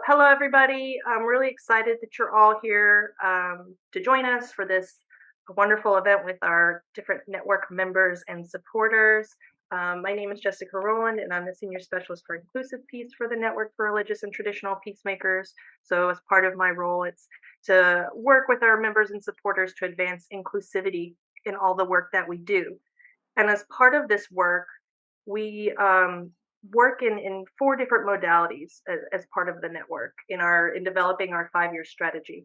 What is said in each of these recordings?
Hello, everybody. I'm really excited that you're all here to join us for this wonderful event with our different network members and supporters. My name is Jessica Roland, and I'm the Senior Specialist for Inclusive Peace for the Network for Religious and Traditional Peacemakers. So as part of my role, it's to work with our members and supporters to advance inclusivity in all the work that we do. And as part of this work, we work in four different modalities as part of the network in developing our 5-year strategy.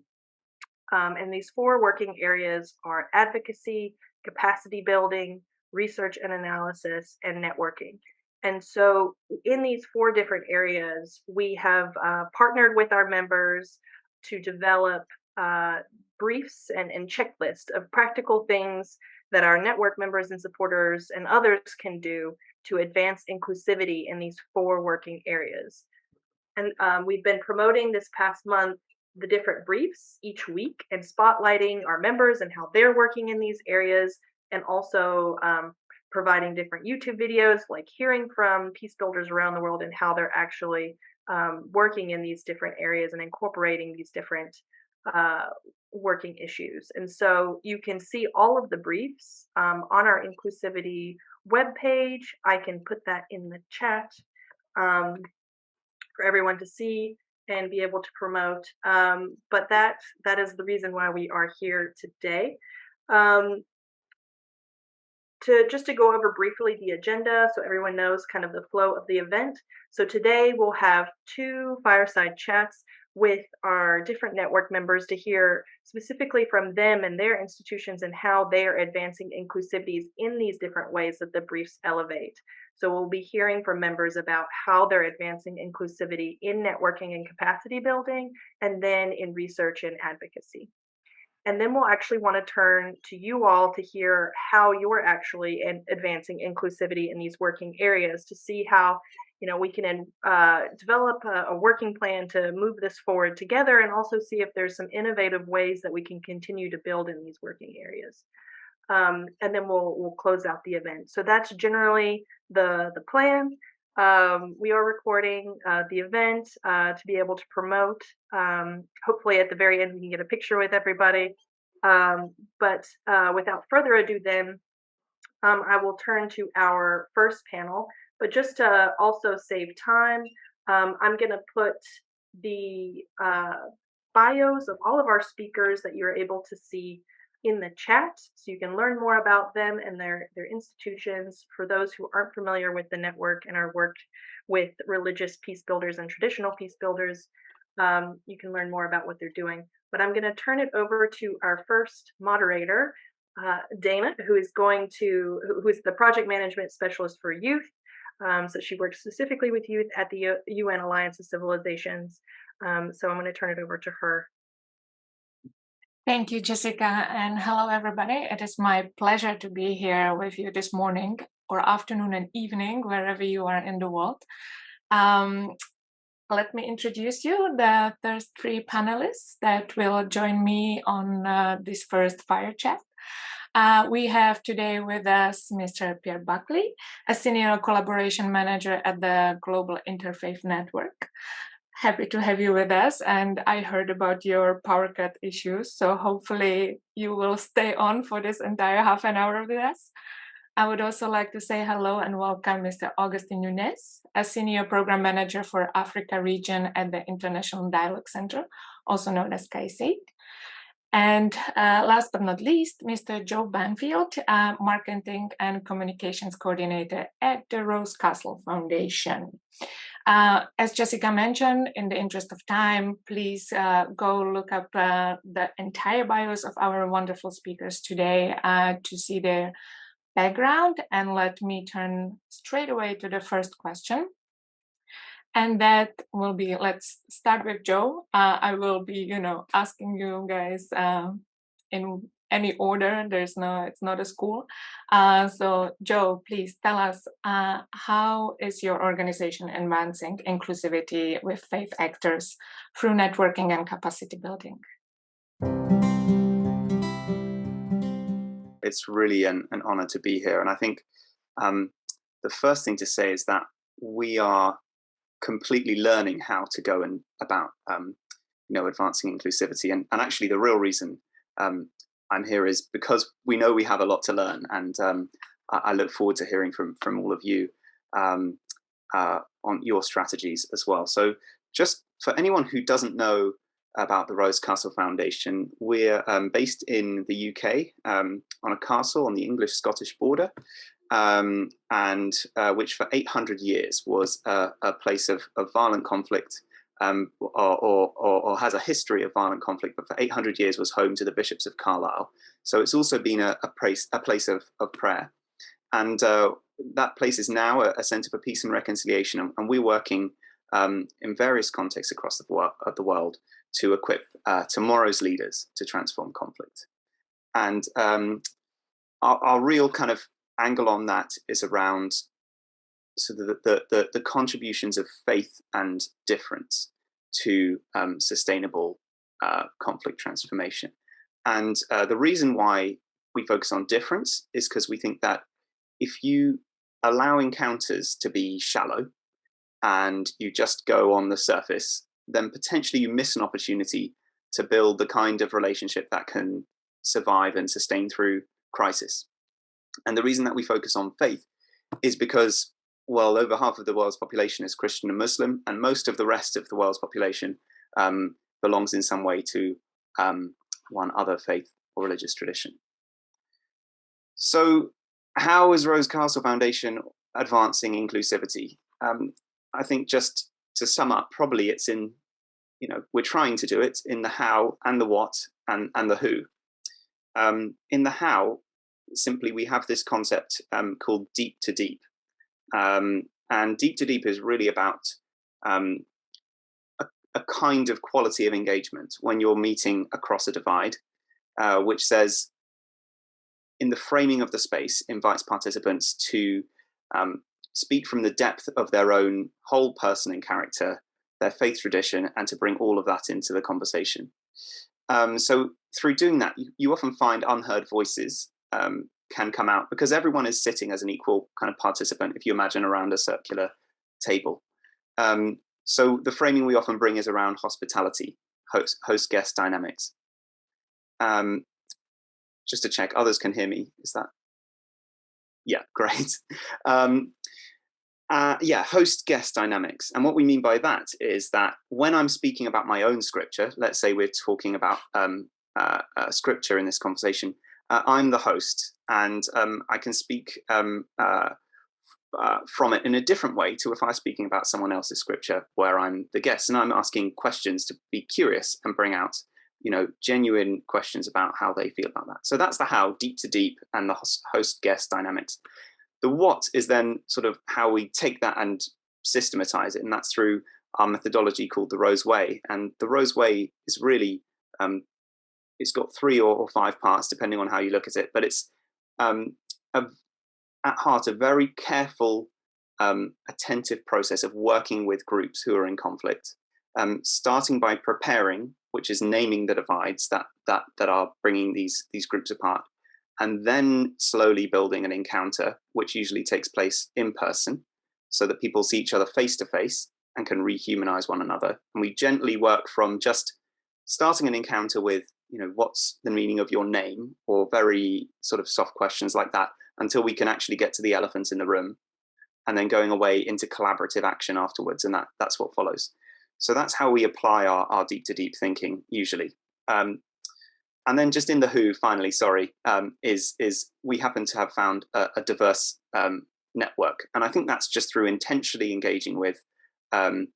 And these four working areas are advocacy, capacity building, research and analysis, and networking. And so in these four different areas, we have partnered with our members to develop briefs and checklists of practical things that our network members and supporters and others can do to advance inclusivity in these four working areas. And we've been promoting this past month the different briefs each week and spotlighting our members and how they're working in these areas, and also providing different YouTube videos, like hearing from peace builders around the world and how they're actually working in these different areas and incorporating these different working issues. And so you can see all of the briefs on our inclusivity webpage. I can put that in the chat for everyone to see and be able to promote. But that is the reason why we are here today. Just to go over briefly the agenda so everyone knows kind of the flow of the event. So today we'll have 2 fireside chats with our different network members to hear specifically from them and their institutions and how they are advancing inclusivities in these different ways that the briefs elevate. So we'll be hearing from members about how they're advancing inclusivity in networking and capacity building, and then in research and advocacy. And then we'll actually want to turn to you all to hear how you're actually advancing inclusivity in these working areas, to see how we can develop a working plan to move this forward together, and also see if there's some innovative ways that we can continue to build in these working areas. And then we'll close out the event. So that's generally the plan. We are recording the event to be able to promote. Hopefully at the very end we can get a picture with everybody. But without further ado then, I will turn to our first panel. But just to also save time, I'm going to put the bios of all of our speakers that you're able to see in the chat, so you can learn more about them and their institutions. For those who aren't familiar with the network and are worked with religious peace builders and traditional peace builders, you can learn more about what they're doing. But I'm going to turn it over to our first moderator, Dana, who is the project management specialist for youth. So she works specifically with youth at the UN Alliance of Civilizations. So I'm going to turn it over to her. Thank you, Jessica, and hello, everybody. It is my pleasure to be here with you this morning or afternoon and evening, wherever you are in the world. Let me introduce you, the first 3 panelists that will join me on this first fire chat. We have today with us Mr. Pierre Buckley, a Senior Collaboration Manager at the Global Interfaith Network. Happy to have you with us, and I heard about your power cut issues, so hopefully you will stay on for this entire half an hour with us. I would also like to say hello and welcome Mr. Augustin Nunes, a Senior Program Manager for Africa region at the International Dialogue Center, also known as KAICEID. And last but not least, Mr. Joe Banfield, Marketing and Communications Coordinator at the Rose Castle Foundation. As Jessica mentioned, in the interest of time, please go look up the entire bios of our wonderful speakers today to see their background. And let me turn straight away to the first question. And that will be, let's start with Joe. I will be, asking you guys in any order. It's not a school. So Joe, please tell us, how is your organization advancing inclusivity with faith actors through networking and capacity building? It's really an honor to be here. And I think the first thing to say is that we are completely learning how to go and about advancing inclusivity. And actually, the real reason I'm here is because we know we have a lot to learn, and I look forward to hearing from all of you on your strategies as well. So just for anyone who doesn't know about the Rose Castle Foundation, we're based in the UK on a castle on the English-Scottish border, and which for 800 years was a place of violent conflict, or has a history of violent conflict, but for 800 years was home to the bishops of Carlisle. So it's also been a place of prayer. And that place is now a centre for peace and reconciliation, and we're working in various contexts across the world to equip tomorrow's leaders to transform conflict. And our real kind of angle on that is around the contributions of faith and difference to sustainable conflict transformation. And the reason why we focus on difference is because we think that if you allow encounters to be shallow and you just go on the surface, then potentially you miss an opportunity to build the kind of relationship that can survive and sustain through crisis. And the reason that we focus on faith is because, well, over half of the world's population is Christian and Muslim, and most of the rest of the world's population belongs in some way to one other faith or religious tradition. So how is Rose Castle Foundation advancing inclusivity? I think just to sum up, probably it's in, we're trying to do it in the how and the what and the who. In the how, simply we have this concept called deep to deep. And deep to deep is really about a kind of quality of engagement when you're meeting across a divide, which says, in the framing of the space, invites participants to speak from the depth of their own whole person and character, their faith tradition, and to bring all of that into the conversation. So through doing that, you often find unheard voices can come out because everyone is sitting as an equal kind of participant, if you imagine around a circular table. So the framing we often bring is around hospitality, host-guest dynamics. Just to check, others can hear me, is that? Yeah, great. Host-guest dynamics. And what we mean by that is that when I'm speaking about my own scripture, let's say we're talking about scripture in this conversation, I'm the host, and I can speak from it in a different way to if I was speaking about someone else's scripture where I'm the guest and I'm asking questions to be curious and bring out genuine questions about how they feel about that. So that's the how, deep to deep, and the host-guest dynamics. The what is then sort of how we take that and systematize it, and that's through our methodology called the Rose Way. And the Rose Way is really, it's got 3 or 5 parts, depending on how you look at it, but it's at heart a very careful, attentive process of working with groups who are in conflict, starting by preparing, which is naming the divides that are bringing these groups apart, and then slowly building an encounter, which usually takes place in person, so that people see each other face to face and can rehumanize one another. And we gently work from just starting an encounter with, what's the meaning of your name, or very sort of soft questions like that, until we can actually get to the elephant in the room, and then going away into collaborative action afterwards. And that's what follows. So that's how we apply our deep to deep thinking usually. And then just in the who, finally, is we happen to have found a diverse network. And I think that's just through intentionally engaging with, and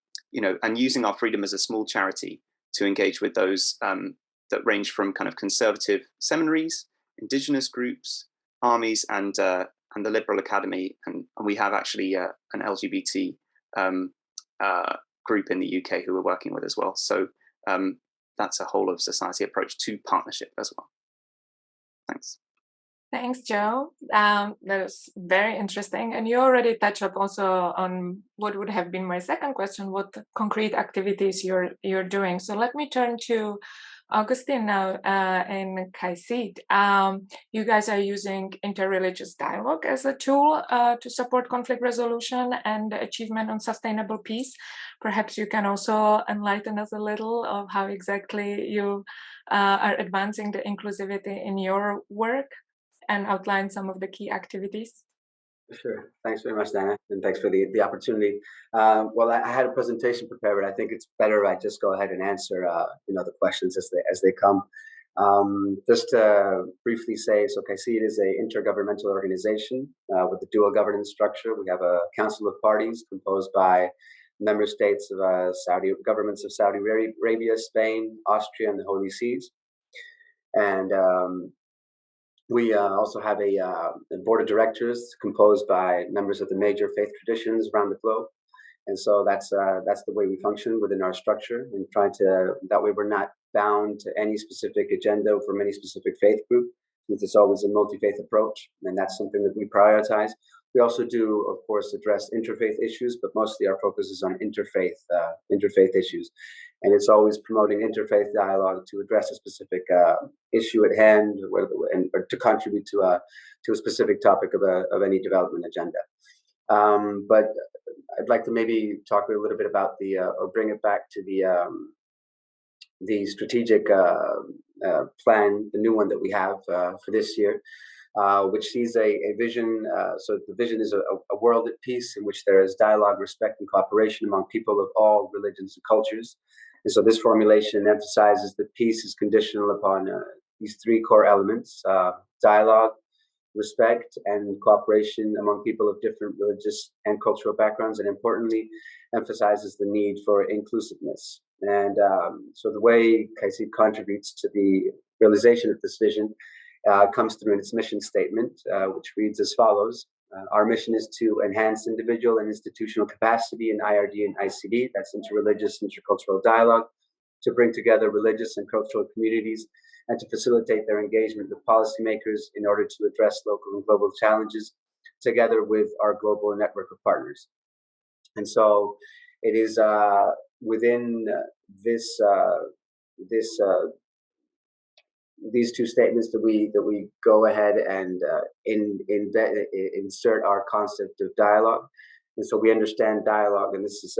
using our freedom as a small charity to engage with those that range from kind of conservative seminaries, indigenous groups, armies, and the Liberal Academy. And we have actually an LGBT group in the UK who we're working with as well. So that's a whole of society approach to partnership as well. Thanks. Thanks, Joe. That was very interesting. And you already touched up also on what would have been my second question, what concrete activities you're doing. So let me turn to Augustine, now in Kaisid, you guys are using interreligious dialogue as a tool to support conflict resolution and achievement on sustainable peace. Perhaps you can also enlighten us a little of how exactly you are advancing the inclusivity in your work and outline some of the key activities. Sure. Thanks very much, Dana, and thanks for the opportunity. Well, I had a presentation prepared, but I think it's better I just go ahead and answer the questions as they come. Just to briefly say, so Kaisid is an intergovernmental organization with a dual governance structure. We have a council of parties composed by member states of governments of Saudi Arabia, Spain, Austria, and the Holy Seas, and we also have a board of directors composed by members of the major faith traditions around the globe, and so that's the way we function within our structure, and that way we're not bound to any specific agenda from any specific faith group, since it's always a multi-faith approach, and that's something that we prioritize. We also do, of course, address interfaith issues, but mostly our focus is on interfaith issues. And it's always promoting interfaith dialogue to address a specific issue at hand, or to contribute to a specific topic of any development agenda. But I'd like to maybe talk a little bit about or bring it back to the strategic plan, the new one that we have for this year, which sees a vision. So the vision is a world at peace in which there is dialogue, respect, and cooperation among people of all religions and cultures. And so this formulation emphasizes that peace is conditional upon these three core elements: dialogue, respect, and cooperation among people of different religious and cultural backgrounds, and importantly, emphasizes the need for inclusiveness. And so the way Kaisid contributes to the realization of this vision comes through in its mission statement, which reads as follows. Our mission is to enhance individual and institutional capacity in IRD and ICD, that's interreligious, intercultural dialogue, to bring together religious and cultural communities and to facilitate their engagement with policymakers in order to address local and global challenges together with our global network of partners. And so it is within these two statements that we go ahead and insert our concept of dialogue. And so we understand dialogue, and this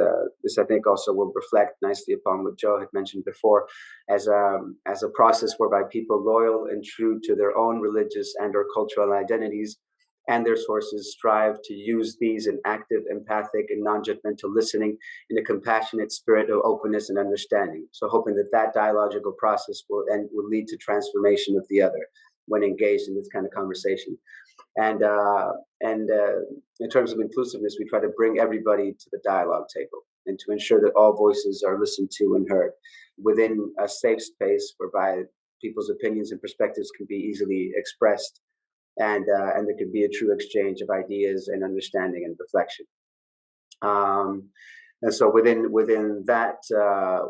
I think also will reflect nicely upon what Joe had mentioned before, as a process whereby people loyal and true to their own religious and/or cultural identities and their sources strive to use these in active, empathic, and non-judgmental listening in a compassionate spirit of openness and understanding. So hoping that dialogical process will lead to transformation of the other when engaged in this kind of conversation. And in terms of inclusiveness, we try to bring everybody to the dialogue table and to ensure that all voices are listened to and heard within a safe space whereby people's opinions and perspectives can be easily expressed, and there can be a true exchange of ideas and understanding and reflection. And so within that,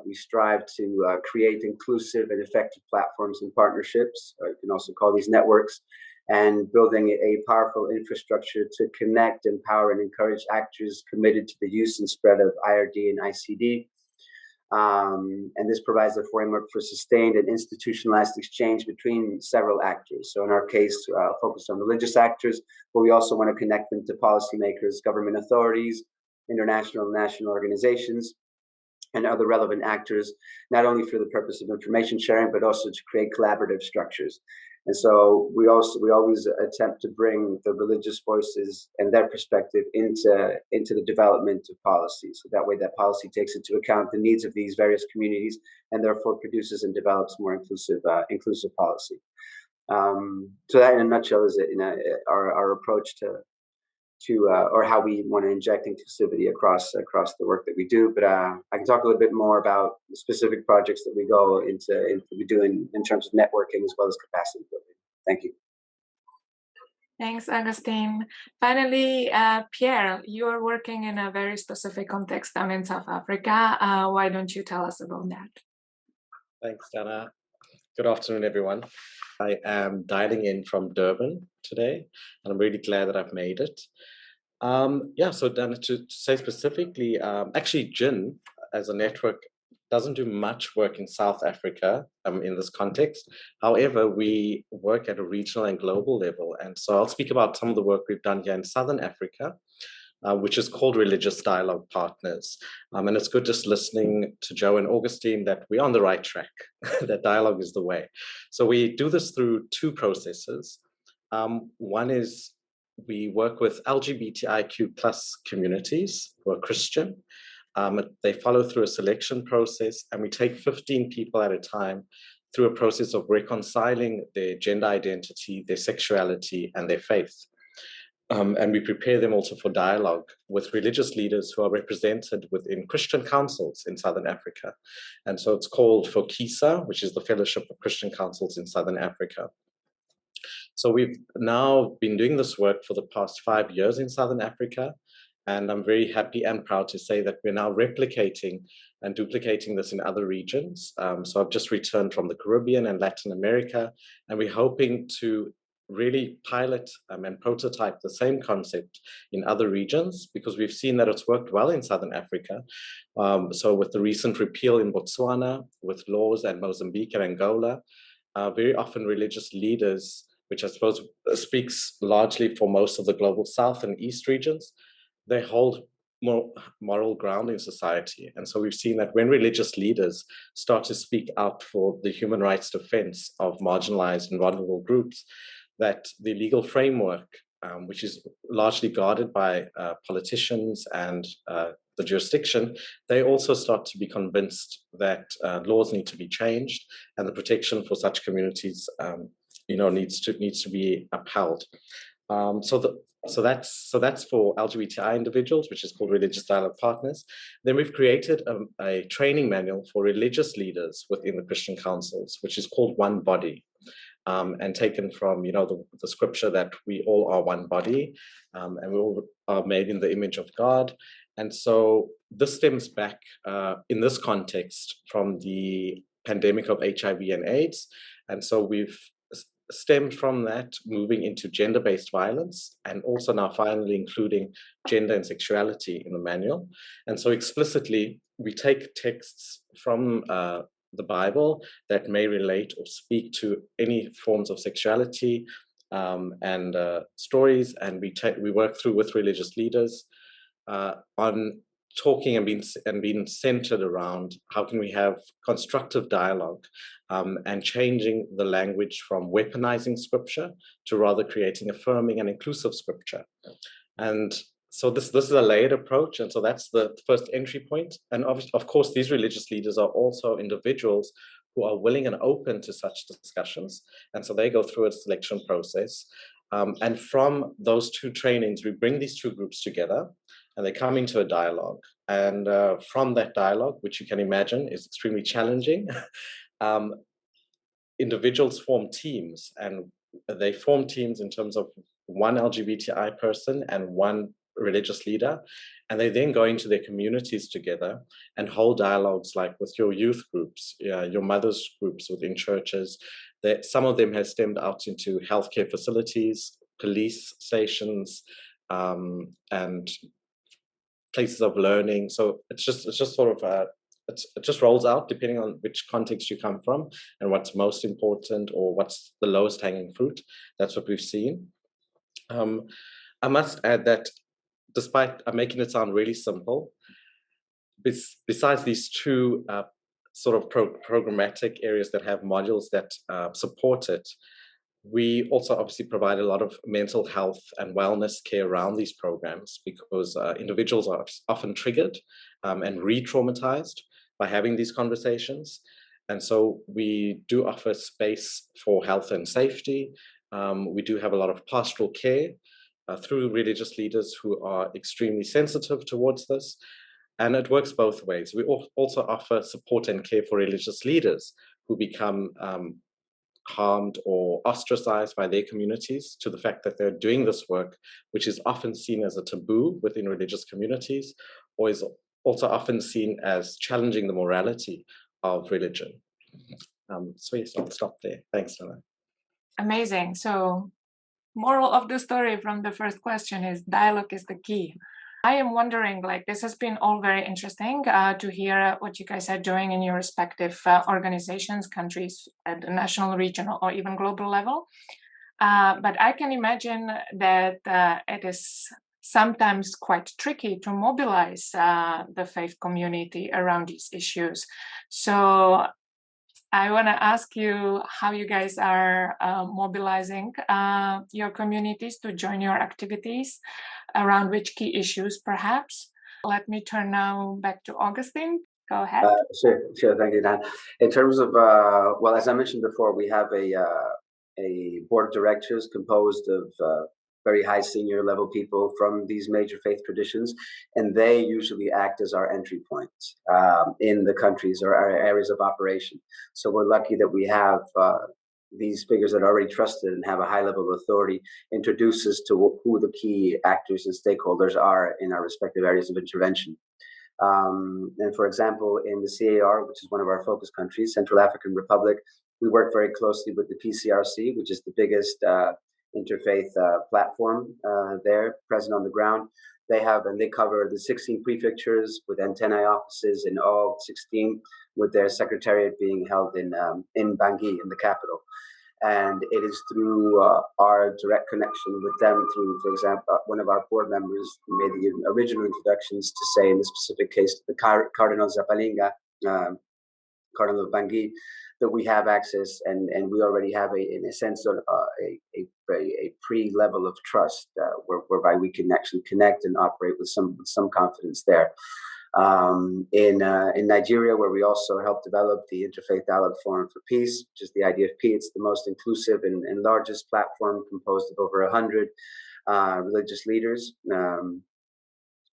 we strive to create inclusive and effective platforms and partnerships, or you can also call these networks, and building a powerful infrastructure to connect, empower, and encourage actors committed to the use and spread of IRD and ICD. And this provides a framework for sustained and institutionalized exchange between several actors. So in our case, focused on religious actors, but we also want to connect them to policymakers, government authorities, international and national organizations, and other relevant actors, not only for the purpose of information sharing, but also to create collaborative structures. And so we always attempt to bring the religious voices and their perspective into the development of policy. So that way that policy takes into account the needs of these various communities and therefore produces and develops more inclusive policy. So that in a nutshell is our approach to or how we want to inject inclusivity across the work that we do. But I can talk a little bit more about the specific projects that we go into we do in terms of networking as well as capacity building. Thank you. Thanks, Augustine. Finally, Pierre, you're working in a very specific context down in South Africa. Why don't you tell us about that? Thanks, Dana. Good afternoon, everyone. I am dialing in from Durban today, and I'm really glad that I've made it. So Dana, to say specifically, actually, GIN as a network doesn't do much work in South Africa in this context. However, we work at a regional and global level. And so I'll speak about some of the work we've done here in Southern Africa, which is called Religious Dialogue Partners. And it's good just listening to Joe and Augustine that we're on the right track, that dialogue is the way. So we do this through two processes. One is we work with LGBTIQ plus communities who are Christian. They follow through a selection process, and we take 15 people at a time through a process of reconciling their gender identity, their sexuality, and their faith. And we prepare them also for dialogue with religious leaders who are represented within Christian councils in Southern Africa. And so it's called FOKISA, which is the Fellowship of Christian Councils in Southern Africa. So we've now been doing this work for the past 5 years in Southern Africa. And I'm very happy and proud to say that we're now replicating and duplicating this in other regions. So I've just returned from the Caribbean and Latin America, and we're hoping to really pilot and prototype the same concept in other regions, because we've seen that it's worked well in Southern Africa. So with the recent repeal in Botswana, with laws in Mozambique and Angola, very often religious leaders, which I suppose speaks largely for most of the global South and East regions, they hold more moral ground in society. And so we've seen that when religious leaders start to speak out for the human rights defense of marginalized and vulnerable groups, that the legal framework, which is largely guarded by politicians and the jurisdiction, they also start to be convinced that laws need to be changed, and the protection for such communities needs to be upheld. So that's for LGBTI individuals, which is called Religious Dialogue Partners. Then we've created a training manual for religious leaders within the Christian councils, which is called One Body, and taken from the scripture that we all are one body, and we all are made in the image of God. And so this stems back in this context from the pandemic of HIV and AIDS, and so we've stemmed from that, moving into gender-based violence, and also now finally including gender and sexuality in the manual. And so explicitly, we take texts from the Bible that may relate or speak to any forms of sexuality and stories, and we work through with religious leaders on talking and being centered around how can we have constructive dialogue and changing the language from weaponizing scripture to rather creating affirming and inclusive scripture. And so this is a layered approach, and so that's the first entry point. And of course, these religious leaders are also individuals who are willing and open to such discussions, and so they go through a selection process. And from those two trainings, we bring these two groups together, and they come into a dialogue. And from that dialogue, which you can imagine is extremely challenging, individuals form teams, and they form teams in terms of one LGBTI person and one religious leader, and they then go into their communities together and hold dialogues like with your youth groups, your mothers groups within churches. That some of them have stemmed out into healthcare facilities, police stations, and places of learning. So it's just sort of it just rolls out depending on which context you come from and what's most important or what's the lowest hanging fruit. That's what we've seen. I must add that despite making it sound really simple, besides these two sort of programmatic areas that have modules that support it, we also obviously provide a lot of mental health and wellness care around these programs, because individuals are often triggered and re-traumatized by having these conversations. And so we do offer space for health and safety. We do have a lot of pastoral care through religious leaders who are extremely sensitive towards this. And it works both ways. We also offer support and care for religious leaders who become harmed or ostracized by their communities to the fact that they're doing this work, which is often seen as a taboo within religious communities, or is also often seen as challenging the morality of religion. So yes, I'll stop there. Thanks, Dana. Amazing. So moral of the story from the first question is dialogue is the key. I am wondering, like, this has been all very interesting to hear what you guys are doing in your respective organizations, countries at the national, regional, or even global level. But I can imagine that it is sometimes quite tricky to mobilize the faith community around these issues. So I want to ask you how you guys are mobilizing your communities to join your activities, around which key issues, perhaps. Let me turn now back to Augustine. Go ahead. Sure. Thank you, Dan. In terms of, well, as I mentioned before, we have a board of directors composed of very high senior level people from these major faith traditions, and they usually act as our entry points in the countries or our areas of operation. So we're lucky that we have these figures that are already trusted and have a high level of authority introduce us to who the key actors and stakeholders are in our respective areas of intervention. And for example, in the CAR, which is one of our focus countries, Central African Republic, we work very closely with the PCRC, which is the biggest interfaith platform there present on the ground. They cover the 16 prefectures with antennae offices in all 16, with their secretariat being held in Bangui, in the capital. And it is through our direct connection with them through, for example, one of our board members made the original introductions to say, in this specific case, the Cardinal Zapalinga, Cardinal of Bangui, that we have access and we already have in a sense of a pre-level of trust whereby we can actually connect and operate with some confidence there. In Nigeria, where we also helped develop the Interfaith Dialogue Forum for Peace, which is the IDFP. It's the most inclusive and largest platform composed of over 100 religious leaders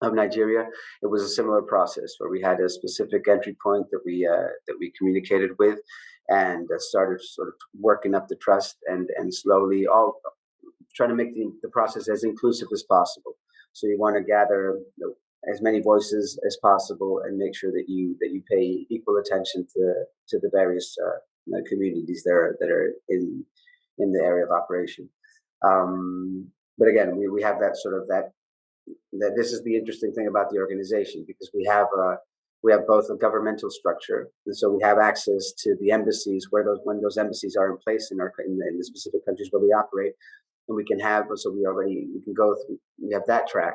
of Nigeria. It was a similar process where we had a specific entry point that we communicated with and started sort of working up the trust and slowly all trying to make the process as inclusive as possible. So you want to gather as many voices as possible and make sure that you pay equal attention to the various communities that are in the area of operation. But again, we have that sort of that this is the interesting thing about the organization, because we have both a governmental structure, and so we have access to the embassies when those embassies are in place in the specific countries where we operate, and we can go through. We have that track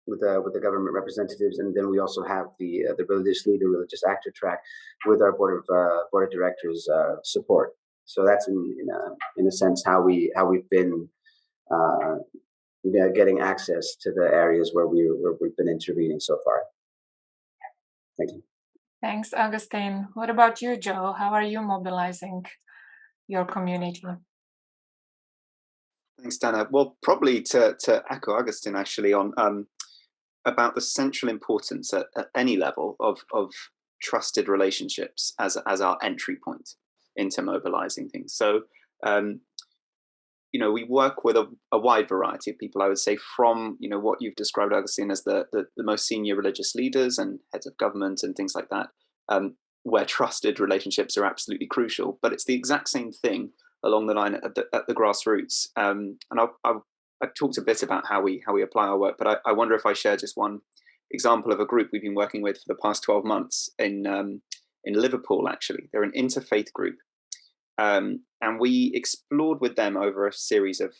with the government representatives, and then we also have the religious leader, religious actor track with our board of directors support. So that's in a sense how we've been getting access to the areas where we've been intervening so far. Thank you. Thanks, Augustine. What about you, Joe? How are you mobilizing your community? Thanks, Dana. Well, probably to echo Augustine actually on about the central importance at any level of trusted relationships as our entry point into mobilizing things. So, we work with a wide variety of people, I would say, from, what you've described, Augustine, as the most senior religious leaders and heads of government and things like that, where trusted relationships are absolutely crucial. But it's the exact same thing along the line at the grassroots. And I've talked a bit about how we apply our work, but I wonder if I share just one example of a group we've been working with for the past 12 months in Liverpool. Actually, they're an interfaith group, and we explored with them over a series of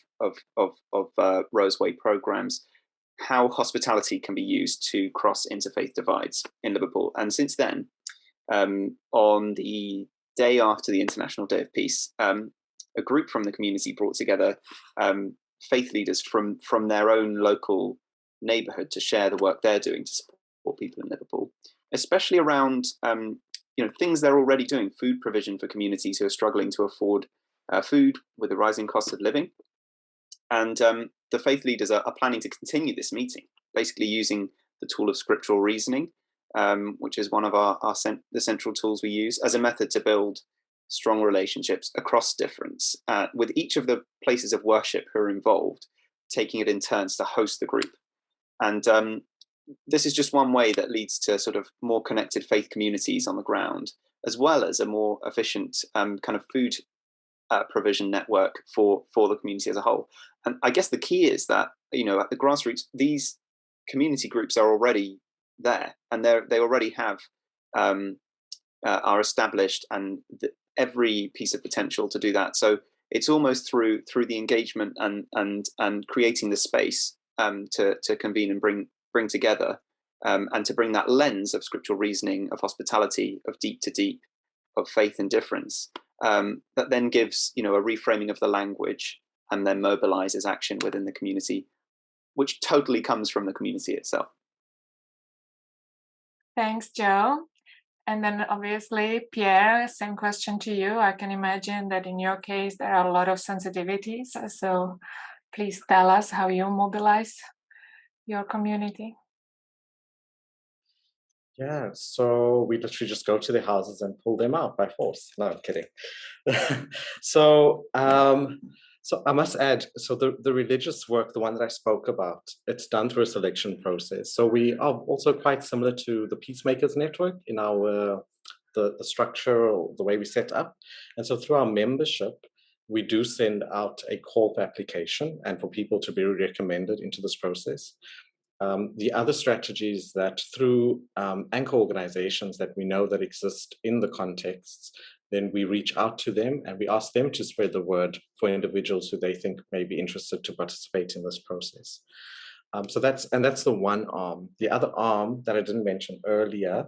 Roseway programs how hospitality can be used to cross interfaith divides in Liverpool. And since then, on the day after the International Day of Peace, a group from the community brought together faith leaders from their own local neighbourhood to share the work they're doing to support people in Liverpool, especially around things they're already doing, food provision for communities who are struggling to afford food with the rising cost of living. And the faith leaders are planning to continue this meeting, basically using the tool of scriptural reasoning, which is one of the central tools we use as a method to build strong relationships across difference, with each of the places of worship who are involved taking it in turns to host the group. And this is just one way that leads to sort of more connected faith communities on the ground, as well as a more efficient kind of food provision network for the community as a whole. And I guess the key is that, at the grassroots, these community groups are already there, and they already have are established, and every piece of potential to do that. So it's almost through the engagement and creating the space to convene and bring together, and to bring that lens of scriptural reasoning, of hospitality, of deep to deep, of faith and difference, that then gives, a reframing of the language, and then mobilizes action within the community, which totally comes from the community itself. Thanks, Joe. And then obviously, Pierre, same question to you. I can imagine that in your case, there are a lot of sensitivities. So please tell us how you mobilize your community. Yeah, so we literally just go to the houses and pull them out by force. No, I'm kidding. So I must add, so the religious work, the one that I spoke about, it's done through a selection process. So we are also quite similar to the Peacemakers Network in our the structure, or the way we set up. And so through our membership, we do send out a call for application and for people to be recommended into this process. The other strategies that through anchor organizations that we know that exist in the contexts, then we reach out to them and we ask them to spread the word for individuals who they think may be interested to participate in this process. So that's the one arm. The other arm that I didn't mention earlier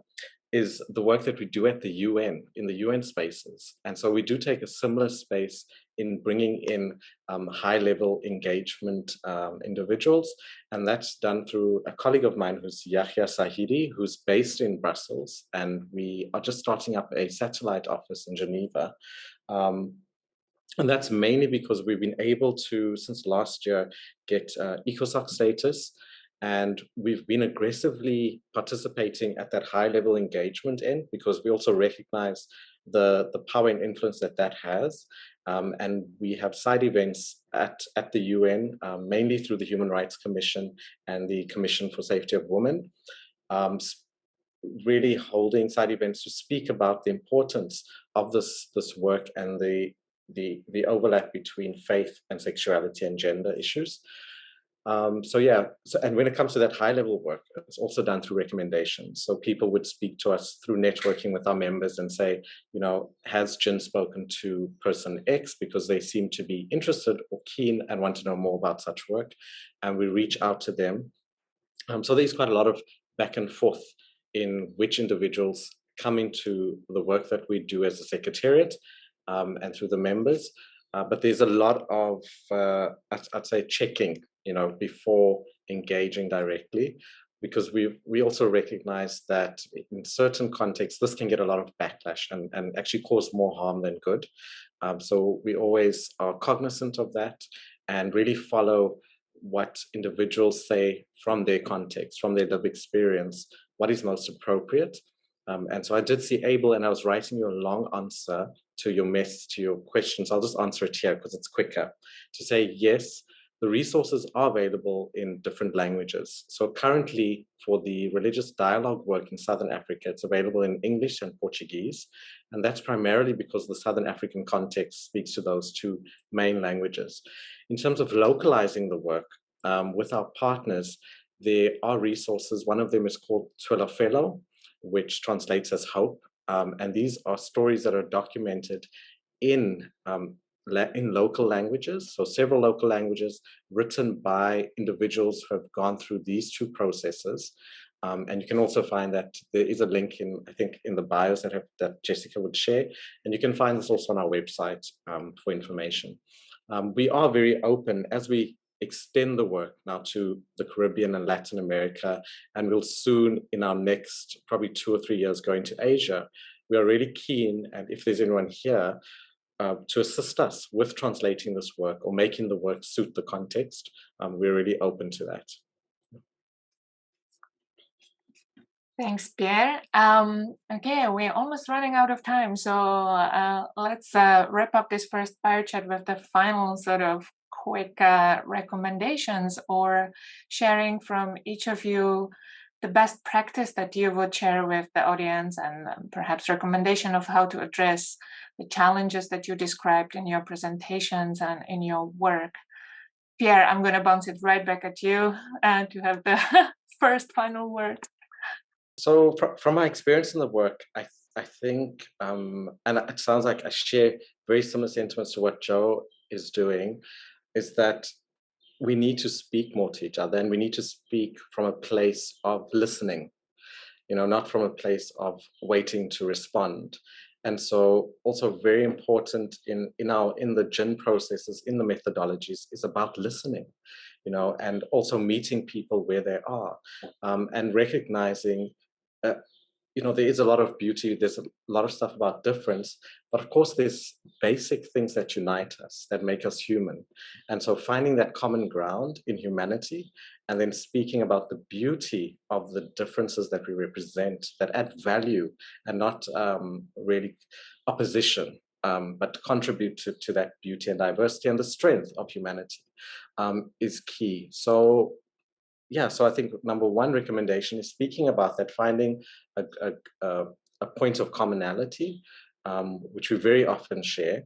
is the work that we do at the UN, in the UN spaces. And so we do take a similar space in bringing in high-level engagement individuals. And that's done through a colleague of mine who's Yahya Sahidi, who's based in Brussels. And we are just starting up a satellite office in Geneva. And that's mainly because we've been able to, since last year, get ECOSOC status. And we've been aggressively participating at that high-level engagement end, because we also recognize the power and influence that has. And we have side events at the UN, mainly through the Human Rights Commission and the Commission for Safety of Women, really holding side events to speak about the importance of this work and the overlap between faith and sexuality and gender issues. And when it comes to that high level work, it's also done through recommendations. So people would speak to us through networking with our members and say, has Jen spoken to person X because they seem to be interested or keen and want to know more about such work, and we reach out to them. So there's quite a lot of back and forth in which individuals come into the work that we do as a secretariat, and through the members. But there's a lot of, I'd say, checking, before engaging directly, because we also recognize that in certain contexts, this can get a lot of backlash and actually cause more harm than good. So we always are cognizant of that and really follow what individuals say from their context, from their lived experience, what is most appropriate. And so I did see Abel, and I was writing you a long answer to your questions. I'll just answer it here because it's quicker. To say, yes, the resources are available in different languages. So currently, for the religious dialogue work in Southern Africa, it's available in English and Portuguese. And that's primarily because the Southern African context speaks to those two main languages. In terms of localizing the work with our partners, there are resources. One of them is called Twelafelo, which translates as hope. And these are stories that are documented in local languages, so several local languages written by individuals who have gone through these two processes. And you can also find that there is a link in the bios that Jessica would share. And you can find this also on our website for information. We are very open as we extend the work now to the Caribbean and Latin America, and we'll soon, in our next probably 2 or 3 years, go into Asia. We are really keen, and if there's anyone here, to assist us with translating this work or making the work suit the context, we're really open to that. Thanks, Pierre. Okay, we're almost running out of time, so let's wrap up this first fire chat with the final sort of quick recommendations or sharing from each of you the best practice that you would share with the audience, and perhaps recommendation of how to address the challenges that you described in your presentations and in your work. Pierre, I'm going to bounce it right back at you to have the first final word. So from my experience in the work, I think, and it sounds like I share very similar sentiments to what Joe is doing, is that we need to speak more to each other, and we need to speak from a place of listening, not from a place of waiting to respond. And so also very important in the GIN processes, in the methodologies, is about listening, and also meeting people where they are, and recognizing there is a lot of beauty, there's a lot of stuff about difference, but of course there's basic things that unite us, that make us human. And so finding that common ground in humanity, and then speaking about the beauty of the differences that we represent, that add value and not really opposition, but contribute to that beauty and diversity and the strength of humanity, is key. So I think number one recommendation is speaking about that, finding a point of commonality, which we very often share,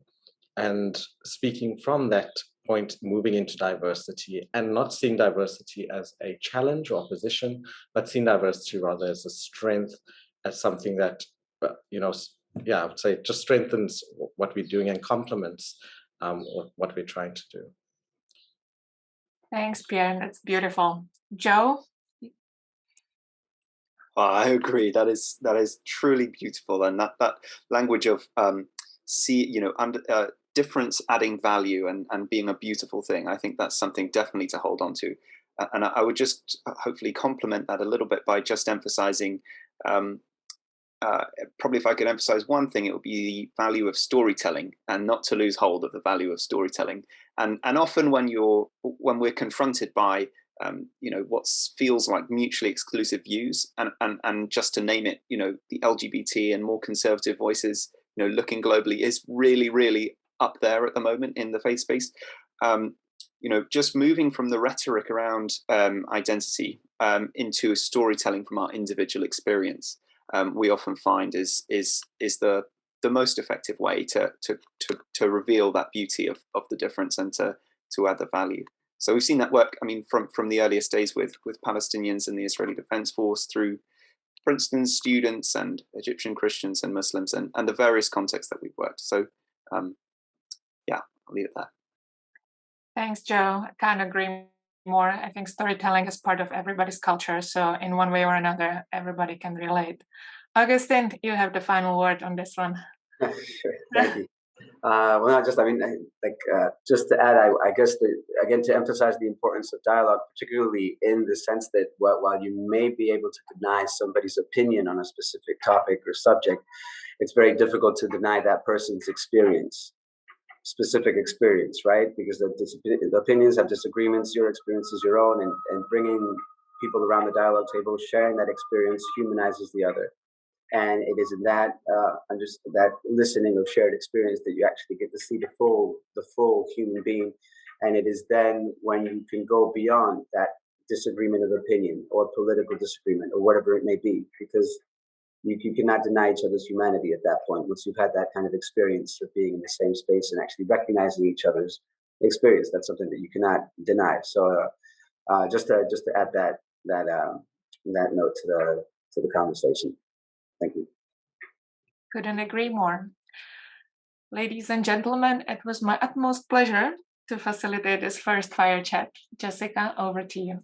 and speaking from that point, moving into diversity, and not seeing diversity as a challenge or opposition, but seeing diversity rather as a strength, as something that, I would say just strengthens what we're doing and complements what we're trying to do. Thanks, Pierre. That's beautiful. Joe? I agree. That is truly beautiful, and that language of difference adding value and being a beautiful thing. I think that's something definitely to hold on to, and I would just hopefully complement that a little bit by just emphasizing. Probably if I could emphasize one thing, it would be the value of storytelling, and not to lose hold of the value of storytelling. And often when we're confronted by what feels like mutually exclusive views, and just to name it, the LGBT and more conservative voices, looking globally is really, really up there at the moment in the faith space. Just moving from the rhetoric around identity into storytelling from our individual experience, we often find is the most effective way to reveal that beauty of the difference and to add the value. So we've seen that work, from the earliest days with Palestinians and the Israeli Defense Force, through Princeton students and Egyptian Christians and Muslims, and the various contexts that we've worked. So I'll leave it there. Thanks, Joe. I can't agree more. I think storytelling is part of everybody's culture, so in one way or another, everybody can relate. Augustine, you have the final word on this one. Sure, thank you. Just to add, I guess, again, to emphasize the importance of dialogue, particularly in the sense that while you may be able to deny somebody's opinion on a specific topic or subject, it's very difficult to deny that person's specific experience, right? Because the opinions have disagreements, your experience is your own, and bringing people around the dialogue table, sharing that experience, humanizes the other. And it is in that that listening of shared experience that you actually get to see the full human being. And it is then when you can go beyond that disagreement of opinion or political disagreement or whatever it may be, because you cannot deny each other's humanity at that point. Once you've had that kind of experience of being in the same space and actually recognizing each other's experience, that's something that you cannot deny. So just to add that note to the conversation. Thank you. Couldn't agree more. Ladies and gentlemen, it was my utmost pleasure to facilitate this first fire chat. Jessica, over to you.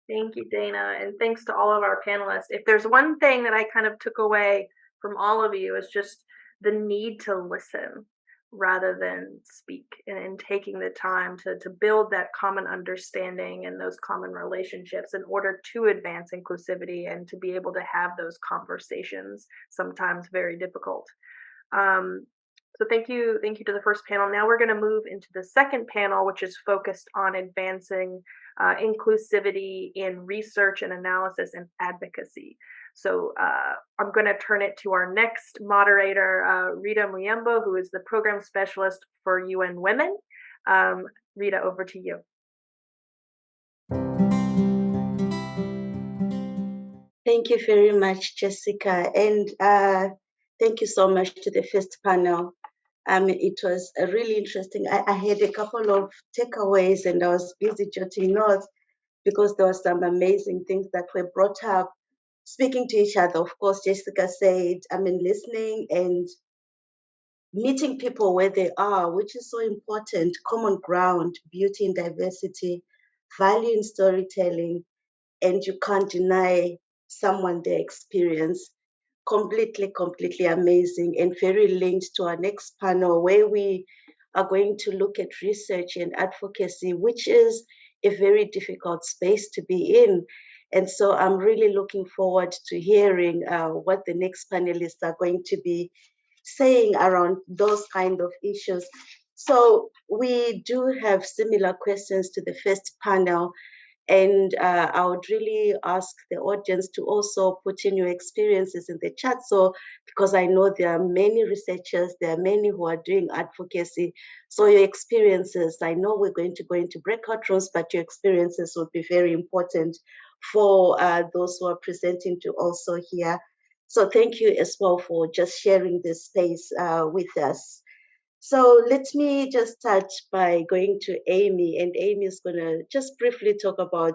Thank you, Dana, and thanks to all of our panelists. If there's one thing that I kind of took away from all of you, is just the need to listen rather than speak, and taking the time to build that common understanding and those common relationships in order to advance inclusivity and to be able to have those conversations, sometimes very difficult. So thank you to the first panel. Now we're going to move into the second panel, which is focused on advancing inclusivity in research and analysis and advocacy. So I'm going to turn it to our next moderator, Rita Muyemba, who is the program specialist for UN Women. Rita, over to you. Thank you very much, Jessica. And thank you so much to the first panel. It was really interesting. I had a couple of takeaways and I was busy jotting notes. because there were some amazing things that were brought up. Speaking to each other, of course, Jessica said, listening and meeting people where they are, which is so important, common ground, beauty in diversity, value in storytelling, and you can't deny someone their experience. Completely amazing, and very linked to our next panel, where we are going to look at research and advocacy, which is a very difficult space to be in. And so I'm really looking forward to hearing what the next panelists are going to be saying around those kind of issues. So we do have similar questions to the first panel. And I would really ask the audience to also put in your experiences in the chat. So, because I know there are many researchers, there are many who are doing advocacy. So your experiences, I know we're going to go into breakout rooms, but your experiences would be very important for those who are presenting to also hear. So thank you as well for just sharing this space with us. So let me just start by going to Amy, and Amy is going to just briefly talk about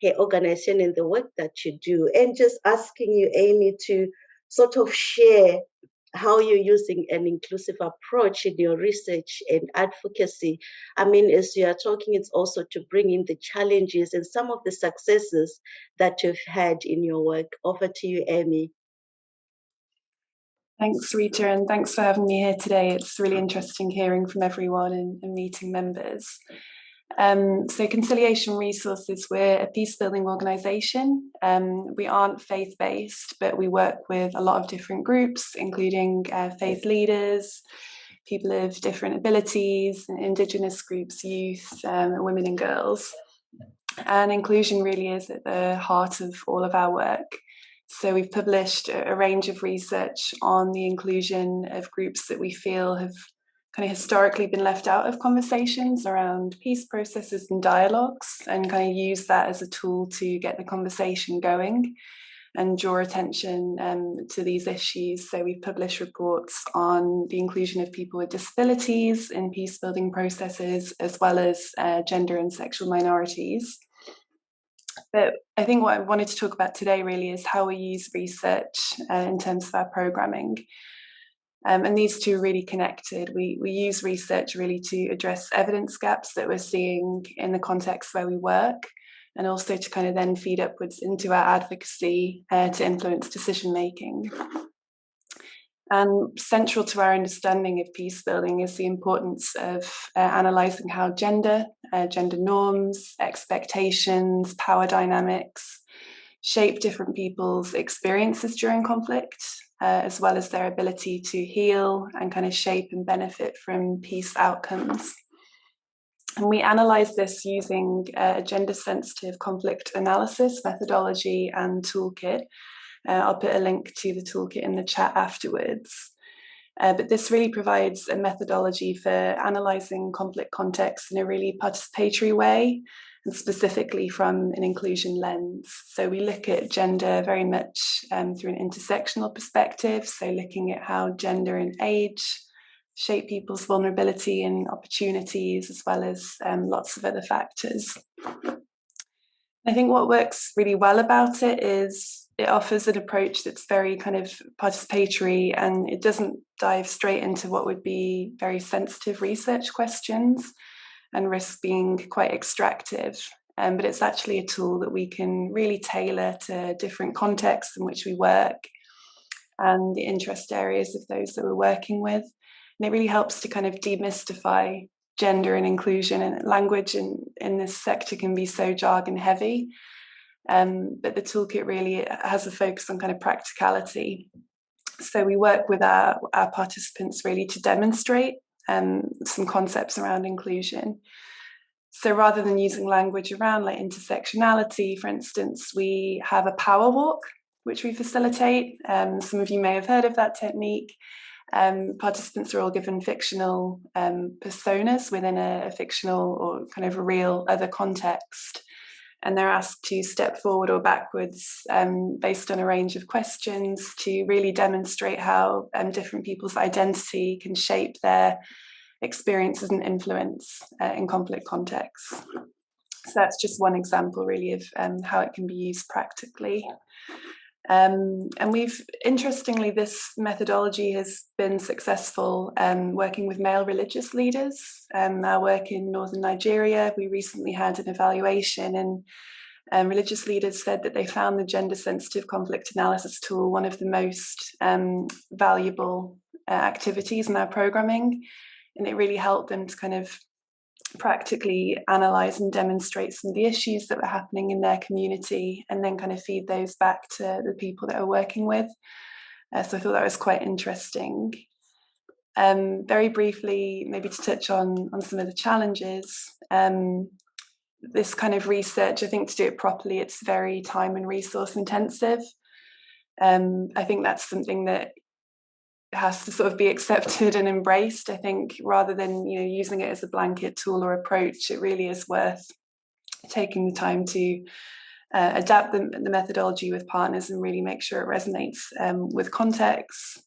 her organization and the work that you do, and just asking you, Amy, to sort of share how you're using an inclusive approach in your research and advocacy. As you are talking, it's also to bring in the challenges and some of the successes that you've had in your work. Over to you, Amy. Thanks, Rita, and thanks for having me here today. It's really interesting hearing from everyone and meeting members. So Conciliation Resources, we're a peace-building organisation. We aren't faith-based, but we work with a lot of different groups, including faith leaders, people of different abilities, Indigenous groups, youth, women and girls. And inclusion really is at the heart of all of our work. So we've published a range of research on the inclusion of groups that we feel have kind of historically been left out of conversations around peace processes and dialogues, and kind of use that as a tool to get the conversation going and draw attention to these issues. So we've published reports on the inclusion of people with disabilities in peace building processes, as well as gender and sexual minorities. But I think what I wanted to talk about today really is how we use research in terms of our programming. And these two are really connected. We use research really to address evidence gaps that we're seeing in the context where we work, and also to kind of then feed upwards into our advocacy to influence decision making. And central to our understanding of peace building is the importance of analysing how gender norms, expectations, power dynamics shape different people's experiences during conflict, as well as their ability to heal and kind of shape and benefit from peace outcomes. And we analyse this using a gender-sensitive conflict analysis methodology and toolkit. I'll put a link to the toolkit in the chat afterwards. But this really provides a methodology for analysing conflict contexts in a really participatory way, and specifically from an inclusion lens. So we look at gender very much through an intersectional perspective, so looking at how gender and age shape people's vulnerability and opportunities, as well as lots of other factors. I think what works really well about it is it offers an approach that's very kind of participatory, and it doesn't dive straight into what would be very sensitive research questions and risk being quite extractive. But it's actually a tool that we can really tailor to different contexts in which we work and the interest areas of those that we're working with. And it really helps to kind of demystify gender and inclusion, and language in this sector can be so jargon heavy. But the toolkit really has a focus on kind of practicality. So we work with our participants really to demonstrate some concepts around inclusion. So rather than using language around like intersectionality, for instance, we have a power walk, which we facilitate. Some of you may have heard of that technique. Participants are all given fictional personas within a fictional or kind of a real other context. And they're asked to step forward or backwards based on a range of questions to really demonstrate how different people's identity can shape their experiences and influence in conflict contexts. So that's just one example really of how it can be used practically. And interestingly, this methodology has been successful working with male religious leaders. Our work in northern Nigeria, we recently had an evaluation, and religious leaders said that they found the gender-sensitive conflict analysis tool one of the most valuable activities in our programming, and it really helped them to kind of practically analyze and demonstrate some of the issues that were happening in their community, and then kind of feed those back to the people that are working with. So I thought that was quite interesting. Very briefly, maybe to touch on some of the challenges. This kind of research, I think to do it properly, it's very time and resource intensive. I think that's something that has to sort of be accepted and embraced. I think rather than using it as a blanket tool or approach, it really is worth taking the time to adapt the methodology with partners and really make sure it resonates with context.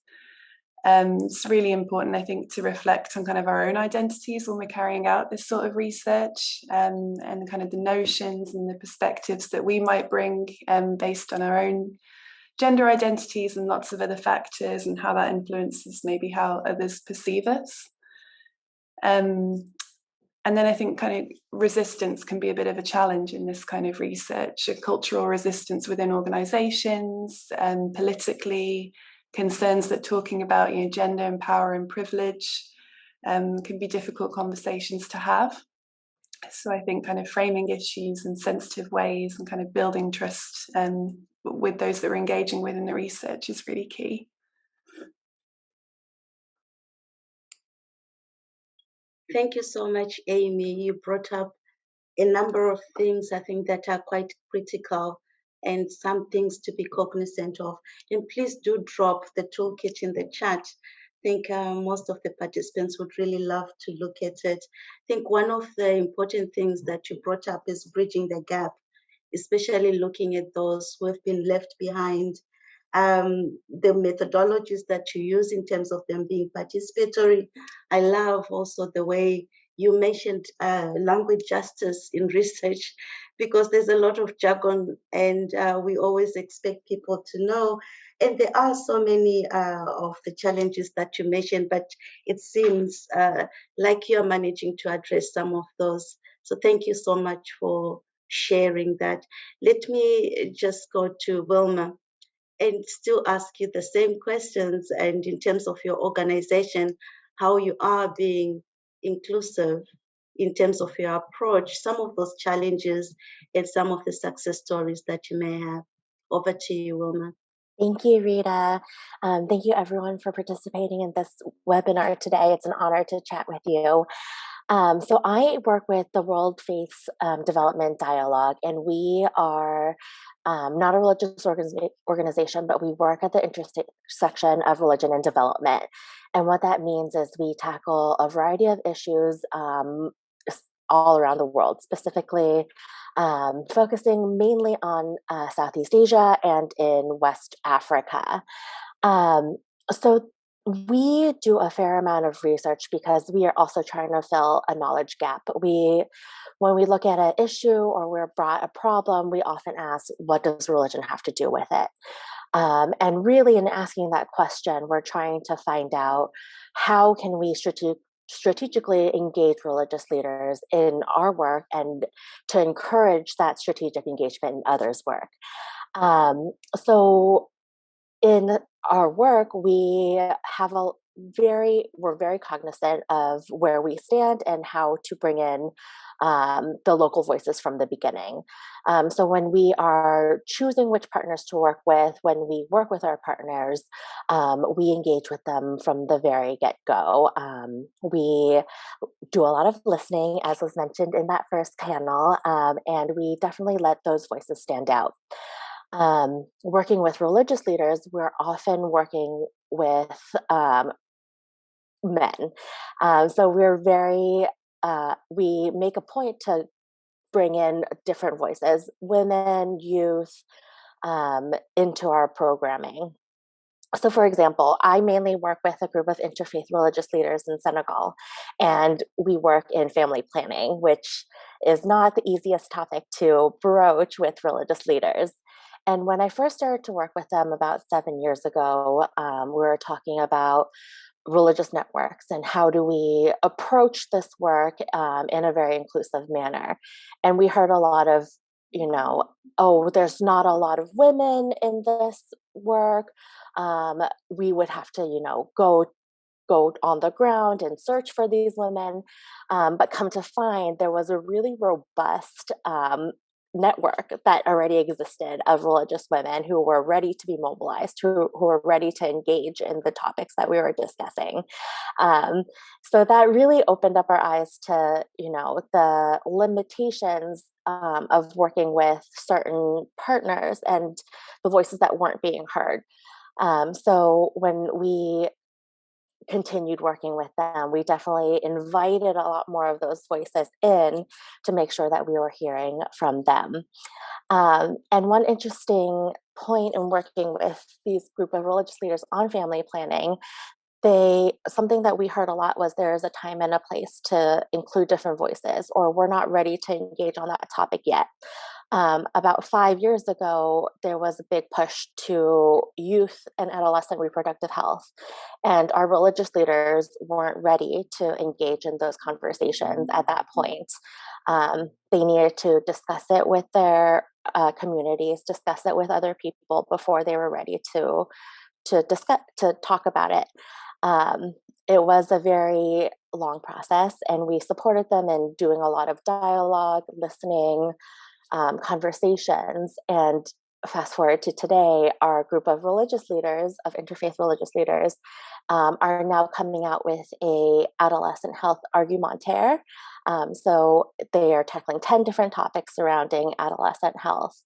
It's really important, I think, to reflect on kind of our own identities when we're carrying out this sort of research, and kind of the notions and the perspectives that we might bring based on our own gender identities and lots of other factors, and how that influences maybe how others perceive us. And then I think kind of resistance can be a bit of a challenge in this kind of research, a cultural resistance within organizations and politically, concerns that talking about gender and power and privilege can be difficult conversations to have. So I think kind of framing issues in sensitive ways and kind of building trust with those that are engaging within the research is really key. Thank you so much, Amy. You brought up a number of things I think that are quite critical and some things to be cognizant of. And please do drop the toolkit in the chat. I think most of the participants would really love to look at it. I think one of the important things that you brought up is bridging the gap, especially looking at those who have been left behind. The methodologies that you use in terms of them being participatory. I love also the way you mentioned language justice in research, because there's a lot of jargon and we always expect people to know. And there are so many of the challenges that you mentioned, but it seems like you're managing to address some of those. So thank you so much for sharing that. Let me just go to Wilma and still ask you the same questions, and in terms of your organization, how you are being inclusive in terms of your approach, some of those challenges and some of the success stories that you may have. Over to you, Wilma. Thank you, Rita. Thank you everyone for participating in this webinar today. It's an honor to chat with you. So I work with the World Faiths Development Dialogue, and we are not a religious organization, but we work at the intersection of religion and development. And what that means is we tackle a variety of issues all around the world, specifically focusing mainly on Southeast Asia and in West Africa. So we do a fair amount of research because we are also trying to fill a knowledge gap. When we look at an issue or we're brought a problem, we often ask, what does religion have to do with it? And really in asking that question, we're trying to find out how can we strategically engage religious leaders in our work and to encourage that strategic engagement in others' work. So in our work, we're very cognizant of where we stand and how to bring in the local voices from the beginning. So when we are choosing which partners to work with, when we work with our partners, we engage with them from the very get-go. We do a lot of listening, as was mentioned in that first panel, and we definitely let those voices stand out. Working with religious leaders, we're often working with men. So we make a point to bring in different voices, women, youth, into our programming. So, for example, I mainly work with a group of interfaith religious leaders in Senegal, and we work in family planning, which is not the easiest topic to broach with religious leaders. And when I first started to work with them about 7 years ago, we were talking about religious networks and how do we approach this work in a very inclusive manner. And we heard a lot of, oh, there's not a lot of women in this work. We would have to, go on the ground and search for these women. But come to find, there was a really robust network that already existed of religious women who were ready to be mobilized, who were ready to engage in the topics that we were discussing. So that really opened up our eyes to, the limitations of working with certain partners and the voices that weren't being heard. So when we continued working with them, we definitely invited a lot more of those voices in to make sure that we were hearing from them. And one interesting point in working with these group of religious leaders on family planning, something that we heard a lot was there is a time and a place to include different voices, or we're not ready to engage on that topic yet. About 5 years ago, there was a big push to youth and adolescent reproductive health, and our religious leaders weren't ready to engage in those conversations at that point. They needed to discuss it with their communities, discuss it with other people before they were ready to talk about it. It was a very long process, and we supported them in doing a lot of dialogue, listening, conversations. And fast forward to today, our group of religious leaders, of interfaith religious leaders, are now coming out with a adolescent health argumentaire. So they are tackling 10 different topics surrounding adolescent health.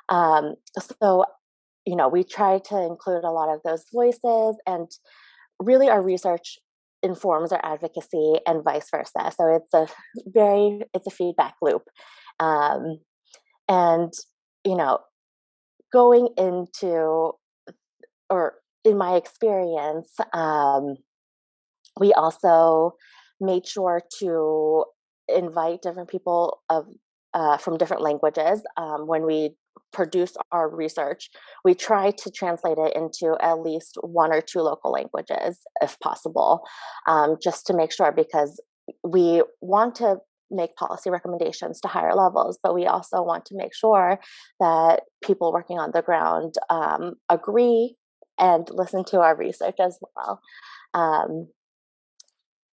So, we try to include a lot of those voices, and really our research informs our advocacy and vice versa. So it's a feedback loop. And, going into, or in my experience, we also made sure to invite different people from different languages. When we produce our research, we try to translate it into at least 1 or 2 local languages, if possible, just to make sure, because we want to make policy recommendations to higher levels, but we also want to make sure that people working on the ground agree and listen to our research as well.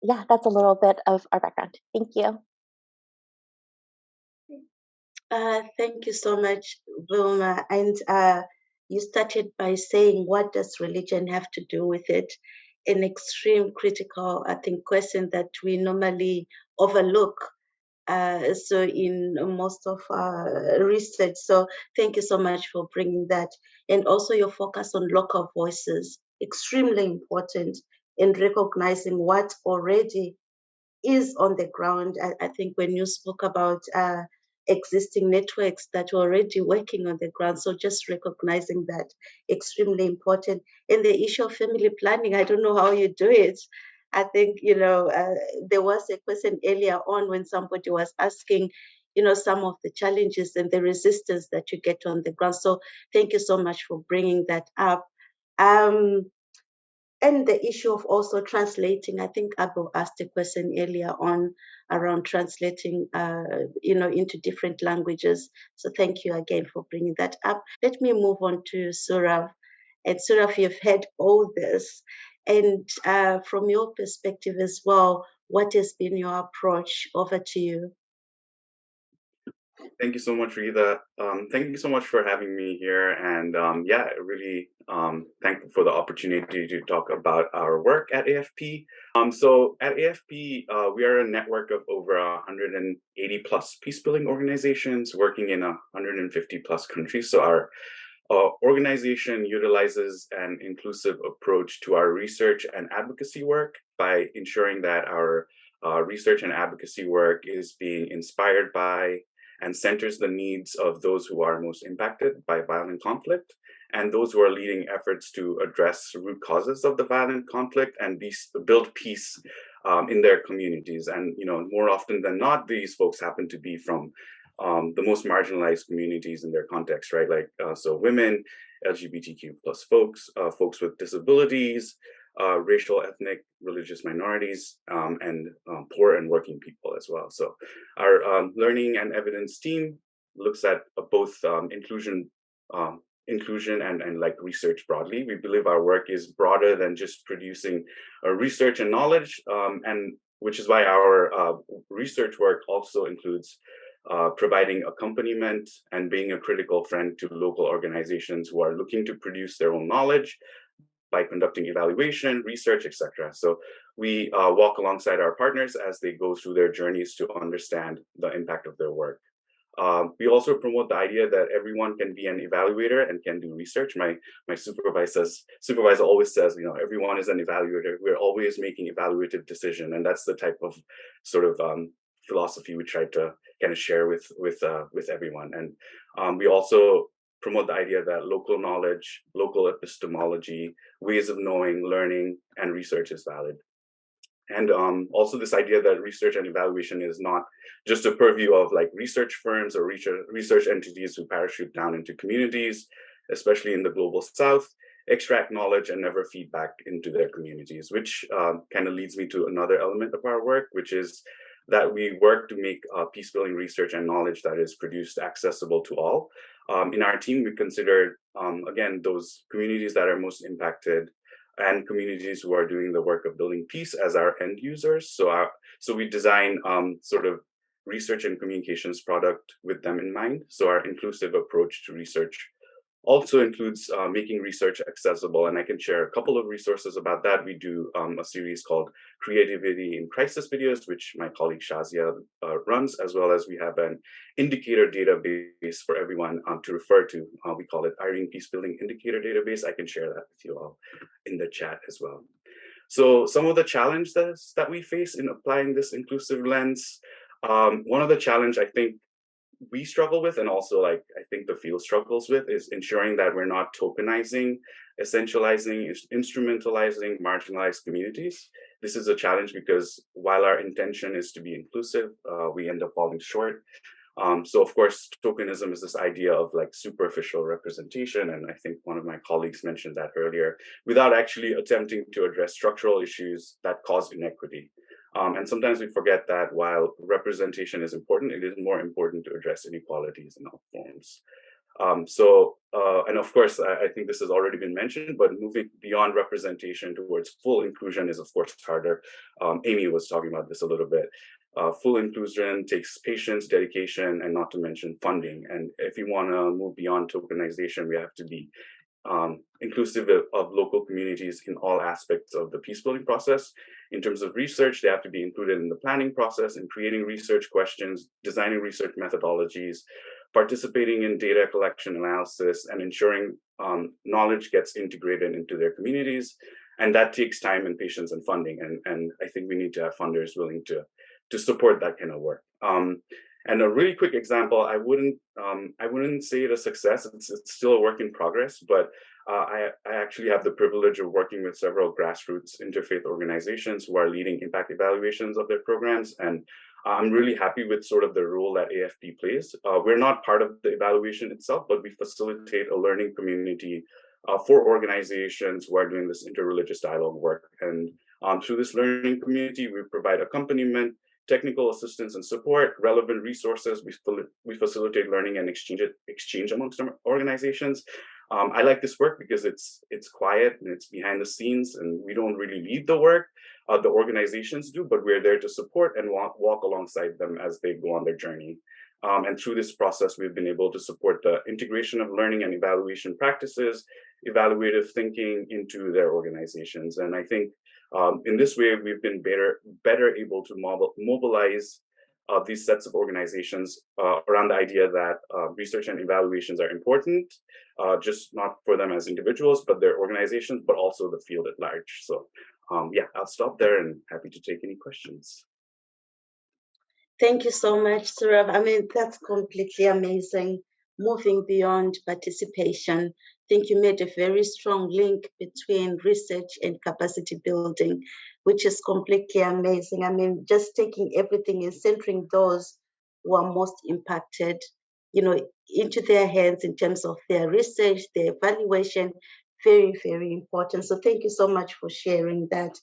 Yeah, that's a little bit of our background. Thank you. Thank you so much, Vilma. And you started by saying, what does religion have to do with it? An extreme critical, I think, question that we normally overlook. So in most of our research. So thank you so much for bringing that. And also your focus on local voices, extremely important in recognizing what already is on the ground. I think when you spoke about existing networks that are already working on the ground, so just recognizing that, extremely important. And the issue of family planning, I don't know how you do it. I think, there was a question earlier on when somebody was asking, some of the challenges and the resistance that you get on the ground. So thank you so much for bringing that up. And the issue of also translating, I think Abel asked a question earlier on around translating, into different languages. So thank you again for bringing that up. Let me move on to Surav. And Surav, you've heard all this. And from your perspective as well, what has been your approach? Over to you. Thank you so much, Rita. Thank you so much for having me here. And really thankful for the opportunity to talk about our work at AFP. So at AFP, we are a network of over 180 plus peacebuilding organizations working in 150 plus countries. So our organization utilizes an inclusive approach to our research and advocacy work by ensuring that our research and advocacy work is being inspired by and centers the needs of those who are most impacted by violent conflict, and those who are leading efforts to address root causes of the violent conflict and build peace in their communities. And more often than not, these folks happen to be from the most marginalized communities in their context, right? Like so women, LGBTQ plus folks, folks with disabilities, racial, ethnic, religious minorities, and poor and working people as well. So our learning and evidence team looks at both inclusion and like research broadly. We believe our work is broader than just producing research and knowledge, and which is why our research work also includes providing accompaniment and being a critical friend to local organizations who are looking to produce their own knowledge by conducting evaluation, research, etc. So we walk alongside our partners as they go through their journeys to understand the impact of their work. We also promote the idea that everyone can be an evaluator and can do research. My supervisor always says, everyone is an evaluator. We're always making evaluative decision, and that's the type of sort of philosophy we try to kind of share with everyone. And we also promote the idea that local knowledge, local epistemology, ways of knowing, learning, and research is valid. And also this idea that research and evaluation is not just a purview of like research firms or research entities who parachute down into communities, especially in the global South, extract knowledge and never feed back into their communities, which kind of leads me to another element of our work, which is that we work to make peace-building research and knowledge that is produced accessible to all. In our team, we consider, again, those communities that are most impacted and communities who are doing the work of building peace as our end users. So we design sort of research and communications product with them in mind. So our inclusive approach to research also includes making research accessible. And I can share a couple of resources about that. We do a series called Creativity in Crisis Videos, which my colleague Shazia runs, as well as we have an indicator database for everyone to refer to. We call it Irene Peacebuilding Indicator Database. I can share that with you all in the chat as well. So some of the challenges that we face in applying this inclusive lens, one of the challenges I think we struggle with, and also like I think the field struggles with, is ensuring that we're not tokenizing, essentializing, instrumentalizing marginalized communities. This is a challenge because while our intention is to be inclusive, we end up falling short. So of course, tokenism is this idea of like superficial representation, and I think one of my colleagues mentioned that earlier, without actually attempting to address structural issues that cause inequity. And sometimes we forget that while representation is important, it is more important to address inequalities in all forms. And of course, I think this has already been mentioned, but moving beyond representation towards full inclusion is of course harder. Amy was talking about this a little bit. Full inclusion takes patience, dedication, and not to mention funding. And if you want to move beyond tokenization, we have to be inclusive of local communities in all aspects of the peace-building process. In terms of research, they have to be included in the planning process, in creating research questions, designing research methodologies, participating in data collection analysis, and ensuring knowledge gets integrated into their communities. And that takes time and patience and funding. And I think we need to have funders willing to support that kind of work. And a really quick example, I wouldn't say it a success. It's still a work in progress, but I actually have the privilege of working with several grassroots interfaith organizations who are leading impact evaluations of their programs. And I'm really happy with sort of the role that AFP plays. We're not part of the evaluation itself, but we facilitate a learning community for organizations who are doing this interreligious dialogue work. And through this learning community, we provide accompaniment, technical assistance and support, relevant resources. We facilitate learning and exchange amongst organizations. I like this work because it's quiet and it's behind the scenes, and we don't really lead the work. The organizations do, but we're there to support and walk alongside them as they go on their journey. And through this process, we've been able to support the integration of learning and evaluation practices, evaluative thinking into their organizations. And I think in this way, we've been better able to mobilize these sets of organizations around the idea that research and evaluations are important, just not for them as individuals, but their organizations, but also the field at large. So yeah, I'll stop there and happy to take any questions. Thank you so much, Surav. I mean, that's completely amazing. Moving beyond participation think you made a very strong link between research and capacity building, which is completely amazing. I mean, just taking everything and centering those who are most impacted, into their hands in terms of their research, their evaluation, very, very important. So thank you so much for sharing that.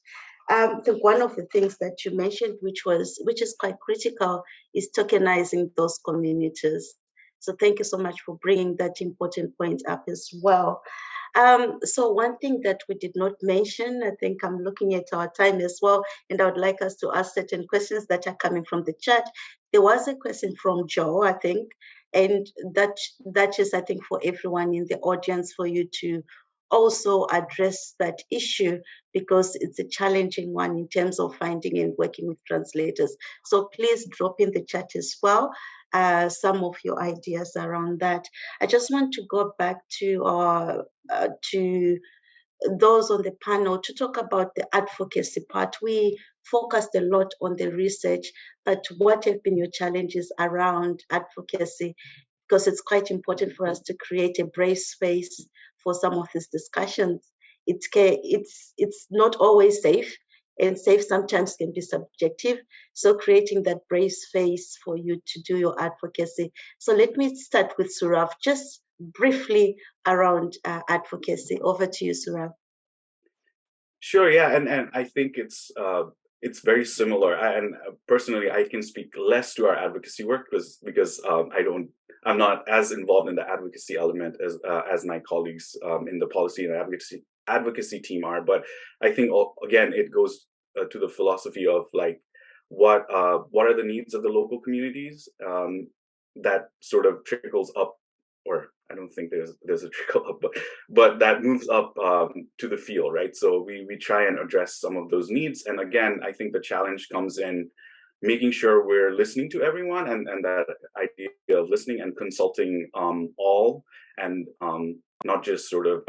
I think one of the things that you mentioned, which is quite critical, is tokenizing those communities. So thank you so much for bringing that important point up as well. So one thing that we did not mention, I think I'm looking at our time as well, and I would like us to ask certain questions that are coming from the chat. There was a question from Joe, I think, and that is, I think, for everyone in the audience, for you to also address that issue, because it's a challenging one in terms of finding and working with translators. So please drop in the chat as well some of your ideas around that. I just want to go back to those on the panel to talk about the advocacy part. We focused a lot on the research, but what have been your challenges around advocacy? Because it's quite important for us to create a brave space for some of these discussions. It's not always safe, and safe sometimes can be subjective. So creating that brave space for you to do your advocacy. So let me start with Surav, just briefly around advocacy. Over to you, Surav. Sure, yeah, and I think it's very similar. And personally, I can speak less to our advocacy work because I'm not as involved in the advocacy element as my colleagues in the policy and advocacy team are. But I think again, it goes to the philosophy of like what are the needs of the local communities that sort of trickles up, or I don't think there's a trickle up, but that moves up to the field, right? So we try and address some of those needs. And again, I think the challenge comes in making sure we're listening to everyone, and that idea of listening and consulting all, and not just sort of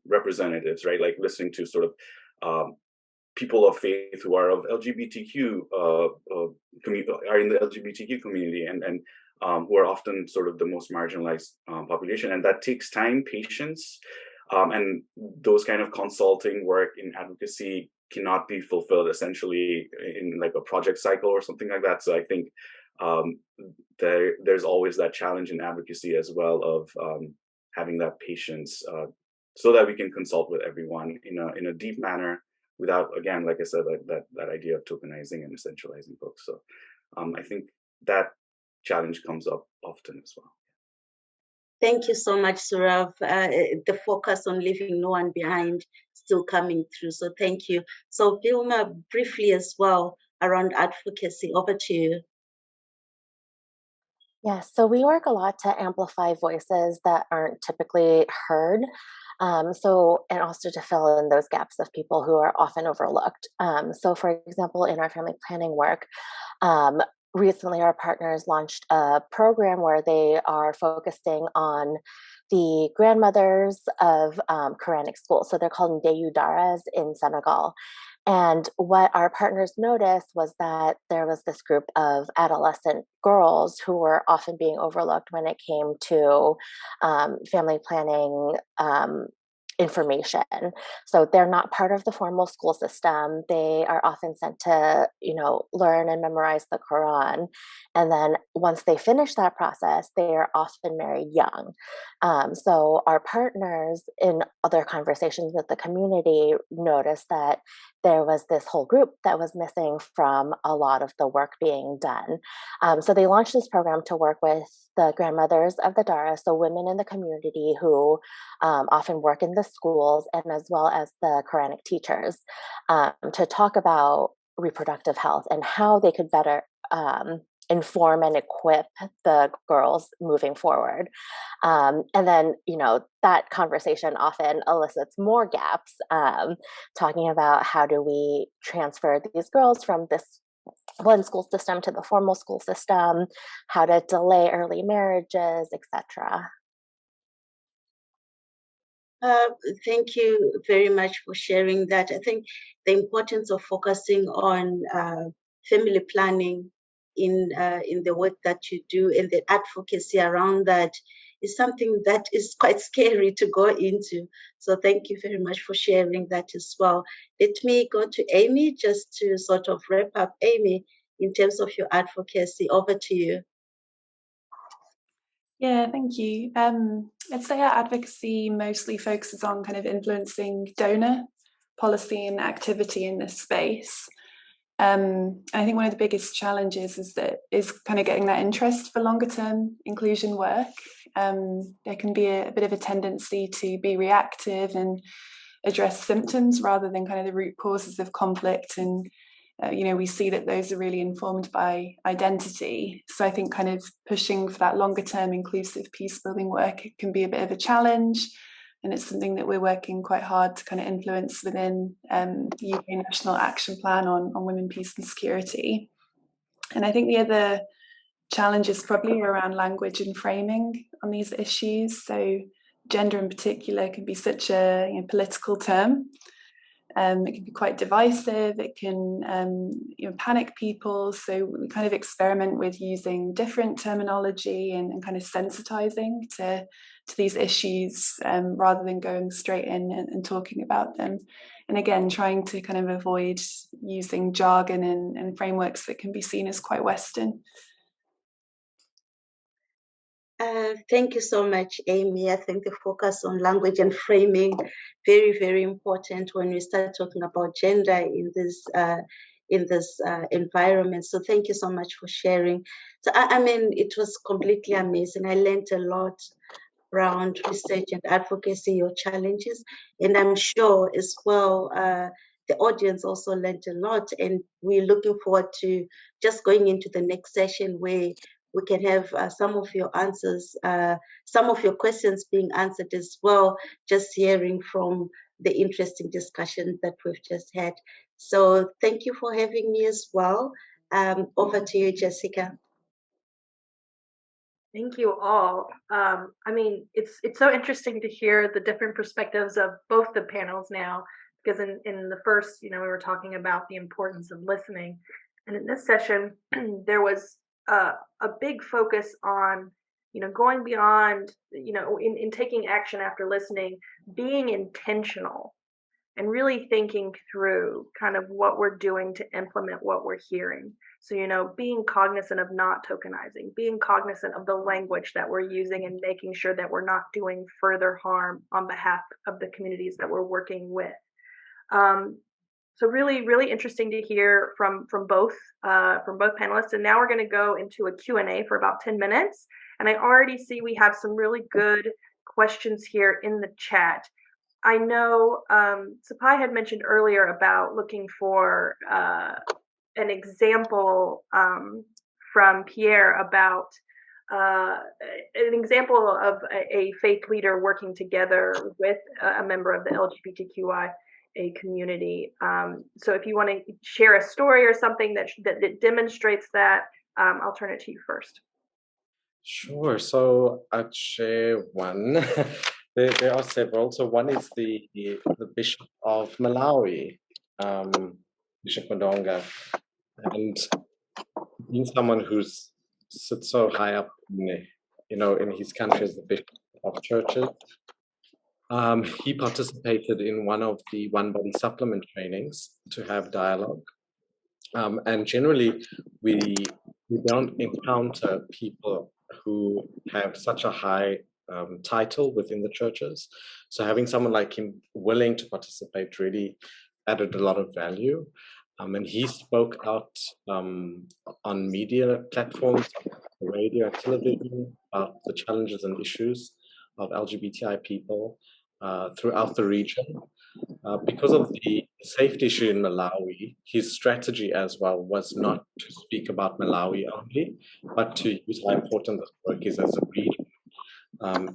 representatives, right? Like listening to sort of people of faith who are of LGBTQ are in the LGBTQ community, and who are often sort of the most marginalized population, and that takes time, patience, and those kind of consulting work in advocacy cannot be fulfilled essentially in like a project cycle or something like that. So I think there's always that challenge in advocacy as well of having that patience so that we can consult with everyone in a deep manner without, again, like I said, that idea of tokenizing and essentializing folks. So I think that challenge comes up often as well. Thank you so much, Surav. The focus on leaving no one behind still coming through. So thank you. So Vilma, briefly as well around advocacy. Over to you. Yes, so we work a lot to amplify voices that aren't typically heard. And also to fill in those gaps of people who are often overlooked. So for example, in our family planning work, recently our partners launched a program where they are focusing on the grandmothers of Quranic schools. So they're called Ndeyu Daras in Senegal. And what our partners noticed was that there was this group of adolescent girls who were often being overlooked when it came to family planning information. So they're not part of the formal school system. They are often sent to, learn and memorize the Quran. And then once they finish that process, they are often married young. So our partners in other conversations with the community noticed that there was this whole group that was missing from a lot of the work being done. So they launched this program to work with the grandmothers of the Dara, so women in the community who often work in the schools, and as well as the Quranic teachers, to talk about reproductive health and how they could better inform and equip the girls moving forward. And then, that conversation often elicits more gaps, talking about how do we transfer these girls from this one school system to the formal school system, how to delay early marriages, etc. Thank you very much for sharing that. I think the importance of focusing on family planning in the work that you do and the advocacy around that is something that is quite scary to go into. So thank you very much for sharing that as well. Let me go to Amy just to sort of wrap up. Amy, in terms of your advocacy, over to you. Yeah, thank you. I'd say our advocacy mostly focuses on kind of influencing donor policy and activity in this space. I think one of the biggest challenges is kind of getting that interest for longer term inclusion work. There can be a bit of a tendency to be reactive and address symptoms rather than kind of the root causes of conflict. And we see that those are really informed by identity. So I think kind of pushing for that longer term inclusive peace building work can be a bit of a challenge. And it's something that we're working quite hard to kind of influence within the UK National Action Plan on Women, Peace and Security. And I think the other challenge is probably around language and framing on these issues. So gender in particular can be such a political term. It can be quite divisive. It can panic people. So we kind of experiment with using different terminology and kind of sensitizing to these issues rather than going straight in and talking about them. And again, trying to kind of avoid using jargon and frameworks that can be seen as quite Western. Thank you so much, Amy. I think the focus on language and framing, very, very important when we start talking about gender in this environment. So thank you so much for sharing. So I mean, it was completely amazing. I learned a lot around research and advocacy, your challenges, and I'm sure as well the audience also learned a lot, and we're looking forward to just going into the next session where we can have some of your answers, some of your questions being answered as well, just hearing from the interesting discussion that we've just had. So thank you for having me as well. Over to you, Jessica. Thank you all. I mean, it's so interesting to hear the different perspectives of both the panels now, because in the first, we were talking about the importance of listening. And in this session, there was a big focus on, going beyond, in taking action after listening, being intentional and really thinking through kind of what we're doing to implement what we're hearing. So, being cognizant of not tokenizing, being cognizant of the language that we're using and making sure that we're not doing further harm on behalf of the communities that we're working with. So really, really interesting to hear from both panelists. And now we're going to go into a Q&A for about 10 minutes. And I already see we have some really good questions here in the chat. I know Sapai had mentioned earlier about looking for an example from Pierre about an example of a faith leader working together with a member of the LGBTQI community. So if you want to share a story or something that demonstrates that, I'll turn it to you first. Sure. So I'd share one. There are several. So one is the Bishop of Malawi, Bishop Madonga, and being someone who's sits so high up in his country as the Bishop of churches. He participated in one of the One Body supplement trainings to have dialogue. And generally, we don't encounter people who have such a high title within the churches. So having someone like him willing to participate really added a lot of value. And he spoke out on media platforms, radio, television, about the challenges and issues of LGBTI people throughout the region. Because of the safety issue in Malawi, his strategy as well was not to speak about Malawi only, but to use how important this work is as a region and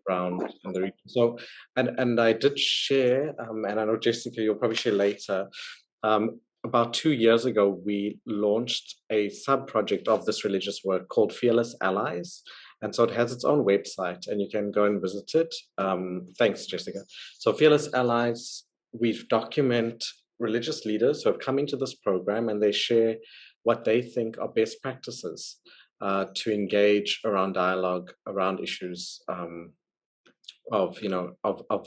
around in the region. So, and I did share, and I know Jessica, you'll probably share later. About 2 years ago, we launched a sub-project of this religious work called Fearless Allies. And so it has its own website and you can go and visit it. Thanks, Jessica. So Fearless Allies, we document religious leaders who have come into this program and they share what they think are best practices to engage around dialogue, around issues of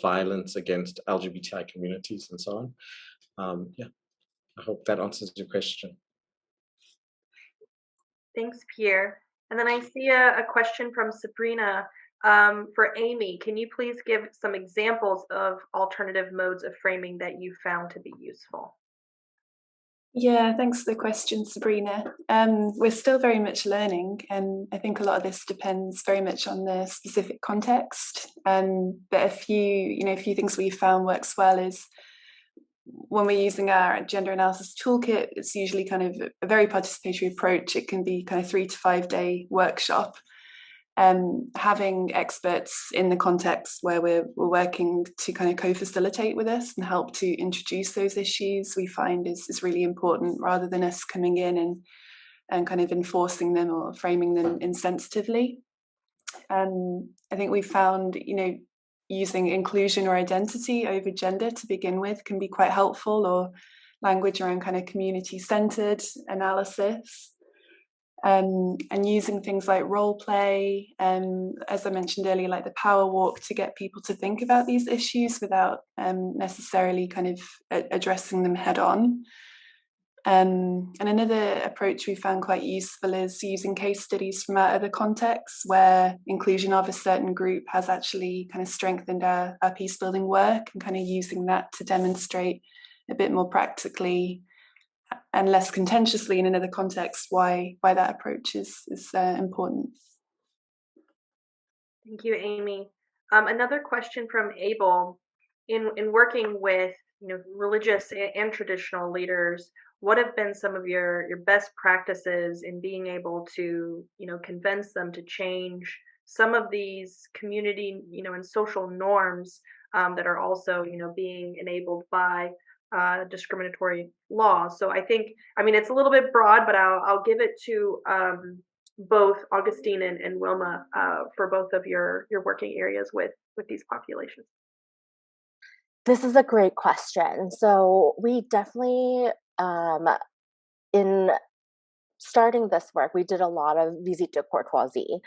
violence against LGBTI communities and so on. Yeah, I hope that answers your question. Thanks, Pierre. And then I see a question from Sabrina for Amy. Can you please give some examples of alternative modes of framing that you found to be useful? Yeah, thanks for the question, Sabrina. We're still very much learning, and I think a lot of this depends very much on the specific context. But a few things we found works well is when we're using our gender analysis toolkit, it's usually kind of a very participatory approach. It can be kind of 3 to 5 day workshop. Having experts in the context where we're working to kind of co-facilitate with us and help to introduce those issues, we find is really important, rather than us coming in and kind of enforcing them or framing them insensitively. I think we found, using inclusion or identity over gender to begin with can be quite helpful, or language around kind of community-centered analysis. And using things like role play, as I mentioned earlier, like the power walk, to get people to think about these issues without necessarily kind of addressing them head on. And another approach we found quite useful is using case studies from our other contexts where inclusion of a certain group has actually kind of strengthened our peace building work, and kind of using that to demonstrate a bit more practically and less contentiously in another context why that approach is important. Thank you, Amy. Another question from Abel. In working with religious and traditional leaders, what have been some of your best practices in being able to convince them to change some of these community and social norms that are also being enabled by discriminatory laws? So I think, it's a little bit broad, but I'll give it to both Augustine and Wilma for both of your working areas with these populations. This is a great question. So we definitely, in starting this work, we did a lot of visite de courtoisie,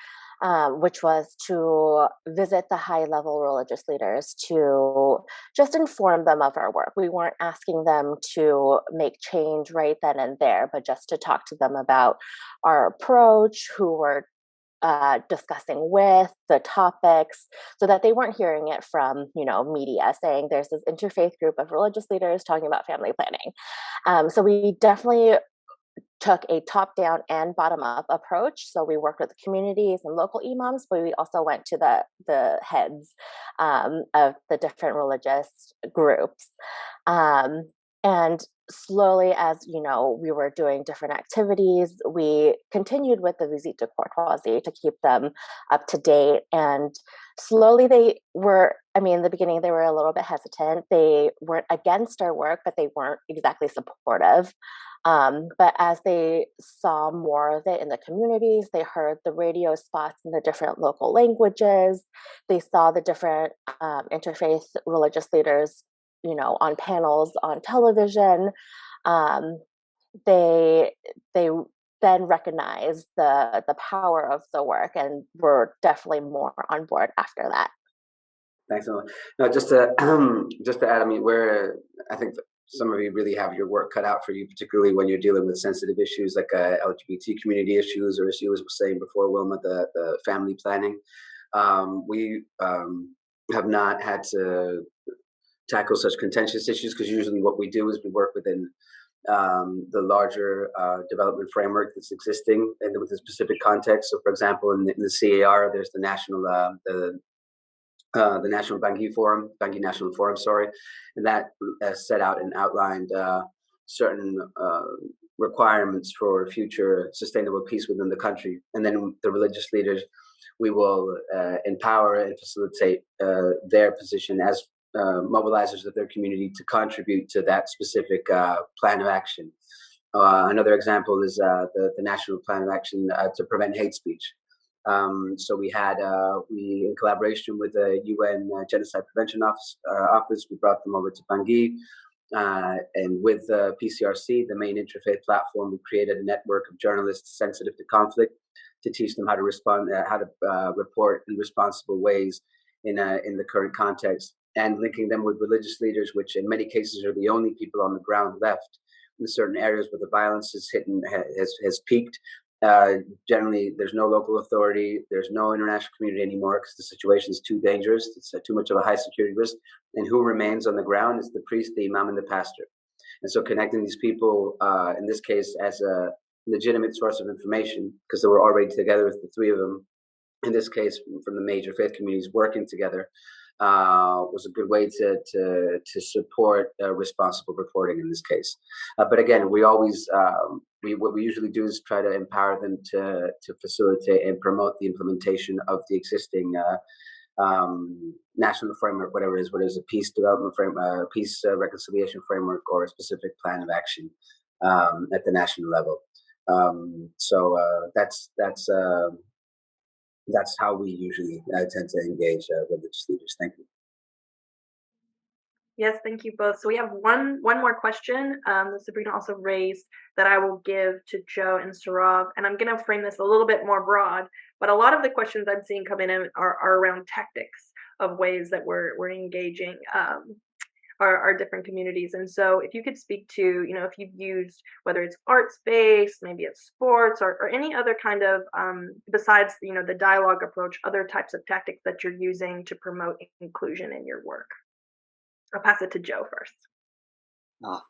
which was to visit the high-level religious leaders to just inform them of our work. We weren't asking them to make change right then and there, but just to talk to them about our approach, who we're discussing with, the topics, so that they weren't hearing it from media saying there's this interfaith group of religious leaders talking about family planning. So we definitely took a top-down and bottom-up approach. So we worked with communities and local imams, but we also went to the heads of the different religious groups. And slowly, as we were doing different activities, we continued with the visite de courtoisie to keep them up to date. And slowly they were, in the beginning, they were a little bit hesitant. They weren't against our work, but they weren't exactly supportive. But as they saw more of it in the communities, they heard the radio spots in the different local languages, they saw the different interfaith religious leaders, on panels on television, they then recognized the power of the work and were definitely more on board after that. Thanks so much. No, just to add, I think some of you really have your work cut out for you, particularly when you're dealing with sensitive issues like LGBT community issues, or as you was saying before, Wilma, the family planning. We have not had to tackle such contentious issues, because usually what we do is we work within the larger development framework that's existing and with a specific context. So, for example, in the CAR, there's the national Bangui National Forum, and that set out and outlined certain requirements for future sustainable peace within the country. And then the religious leaders, we will empower and facilitate their position as mobilizers of their community to contribute to that specific plan of action. Another example is the National Plan of Action to prevent hate speech. So we in collaboration with the UN Genocide Prevention Office, we brought them over to Bangui, and with PCRC, the main interfaith platform, we created a network of journalists sensitive to conflict to teach them how to respond, how to report in responsible ways in the current context, and linking them with religious leaders, which in many cases are the only people on the ground left in certain areas where the violence has peaked. Generally, there's no local authority, there's no international community anymore because the situation is too dangerous. It's too much of a high security risk. And who remains on the ground is the priest, the imam, and the pastor. And so connecting these people, in this case, as a legitimate source of information, because they were already together with the three of them, in this case, from the major faith communities working together, was a good way to support responsible reporting in this case. But again, we always what we usually do is try to empower them to facilitate and promote the implementation of the existing national framework, whatever it is, whether it's a peace development framework, peace reconciliation framework, or a specific plan of action at the national level. So that's how we usually tend to engage religious leaders. Thank you. Yes, thank you both. So we have one more question that Sabrina also raised that I will give to Joe and Saurav, and I'm going to frame this a little bit more broad, but a lot of the questions I'm seeing come in are around tactics of ways that we're engaging our different communities. And so if you could speak to, if you've used, whether it's arts-based, maybe it's sports or any other kind of, besides, the dialogue approach, other types of tactics that you're using to promote inclusion in your work. I'll pass it to Joe first.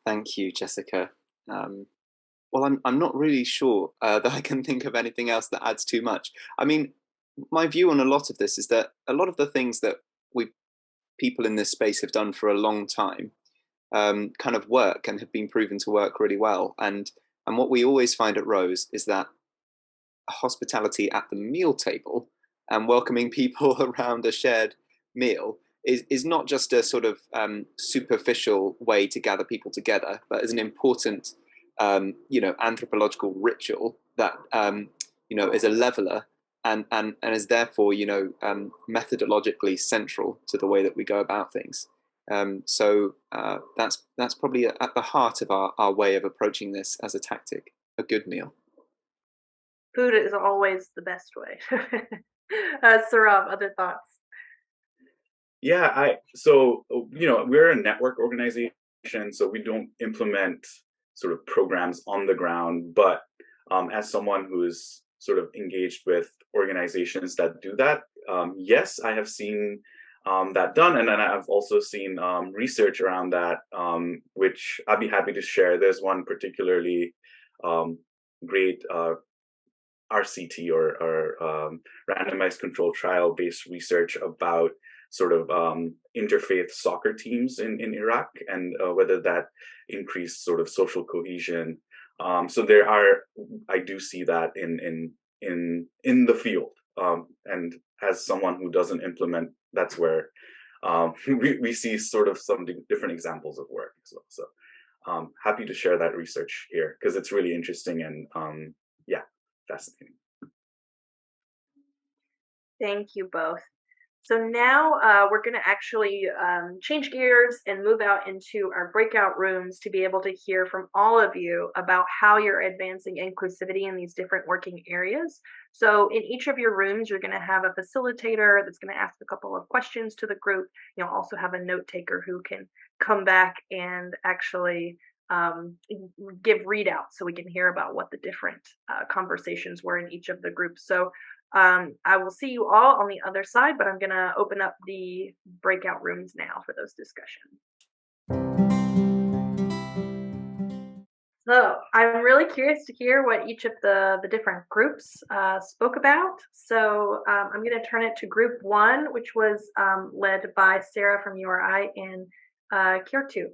Thank you, Jessica. Well, I'm not really sure that I can think of anything else that adds too much. I mean, my view on a lot of this is that a lot of the things that people in this space have done for a long time kind of work and have been proven to work really well. And what we always find at Rose is that hospitality at the meal table and welcoming people around a shared meal is not just a sort of superficial way to gather people together, but is an important, anthropological ritual that, is a leveler and is therefore, methodologically central to the way that we go about things. So that's probably at the heart of our way of approaching this as a tactic, a good meal. Food is always the best way. Saurav, other thoughts? Yeah, we're a network organization, so we don't implement sort of programs on the ground, but as someone who is sort of engaged with organizations that do that, yes, I have seen that done, and then I've also seen research around that, which I'd be happy to share. There's one particularly great RCT or randomized control trial based research about sort of interfaith soccer teams in Iraq and whether that increased sort of social cohesion. So I do see that in the field, and as someone who doesn't implement, that's where we see sort of some different examples of work as well. So happy to share that research here because it's really interesting and fascinating. Thank you both. So now we're going to actually change gears and move out into our breakout rooms to be able to hear from all of you about how you're advancing inclusivity in these different working areas. So in each of your rooms, you're going to have a facilitator that's going to ask a couple of questions to the group. You'll also have a note taker who can come back and actually give readouts so we can hear about what the different conversations were in each of the groups. So I will see you all on the other side, but I'm going to open up the breakout rooms now for those discussions. So I'm really curious to hear what each of the different groups spoke about. So I'm going to turn it to group one, which was led by Sarah from URI and Kiertu.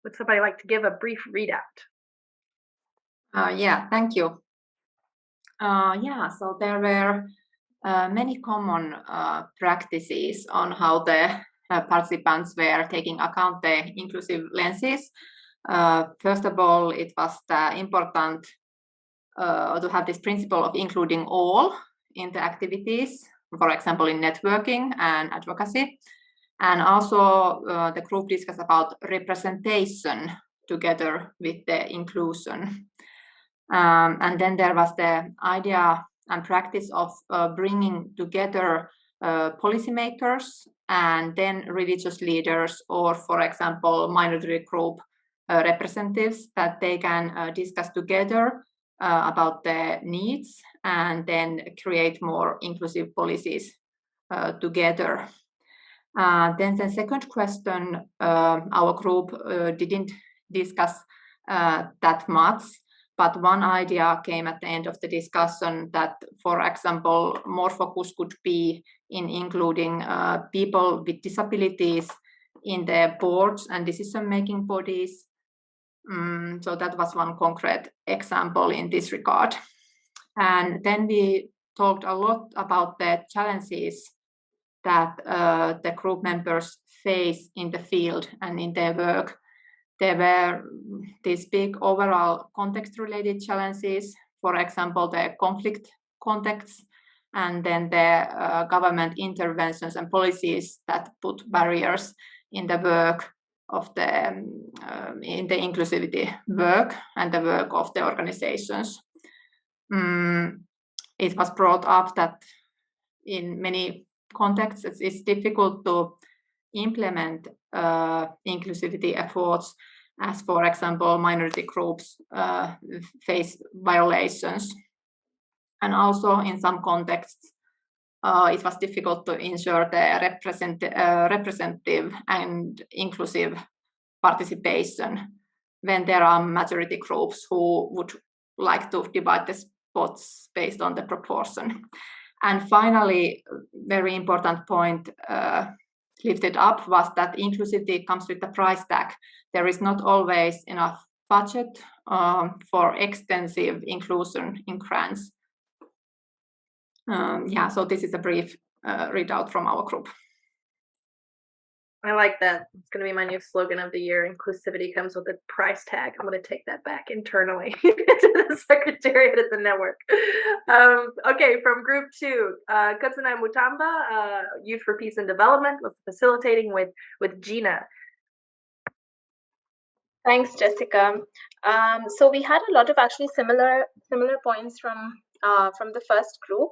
Would somebody like to give a brief readout? Yeah, thank you. So there were many common practices on how the participants were taking account the inclusive lenses. First of all, it was important to have this principle of including all in the activities, for example, in networking and advocacy. And also the group discussed about representation together with the inclusion. And then there was the idea and practice of bringing together policymakers and then religious leaders, or for example minority group representatives, that they can discuss together about their needs and then create more inclusive policies together. Then the second question, our group didn't discuss that much, but one idea came at the end of the discussion that, for example, more focus could be in including people with disabilities in the boards and decision-making bodies. So that was one concrete example in this regard. And then we talked a lot about the challenges that the group members face in the field and in their work. There were these big overall context-related challenges, for example, the conflict contexts, and then the government interventions and policies that put barriers in the work of the in the inclusivity work and the work of the organizations. It was brought up that in many contexts it's difficult to implement inclusivity efforts, as for example minority groups face violations, and also in some contexts it was difficult to ensure the representative and inclusive participation when there are majority groups who would like to divide the spots based on the proportion. And finally, very important point lifted up was that inclusivity comes with a price tag. There is not always enough budget for extensive inclusion in grants. So this is a brief readout from our group. I like that. It's going to be my new slogan of the year. Inclusivity comes with a price tag. I'm going to take that back internally to the secretariat at the network. Okay, from group 2, Kutsuna Mutamba, Youth for Peace and Development, was facilitating with Gina. Thanks, Jessica. So we had a lot of actually similar points from the first group.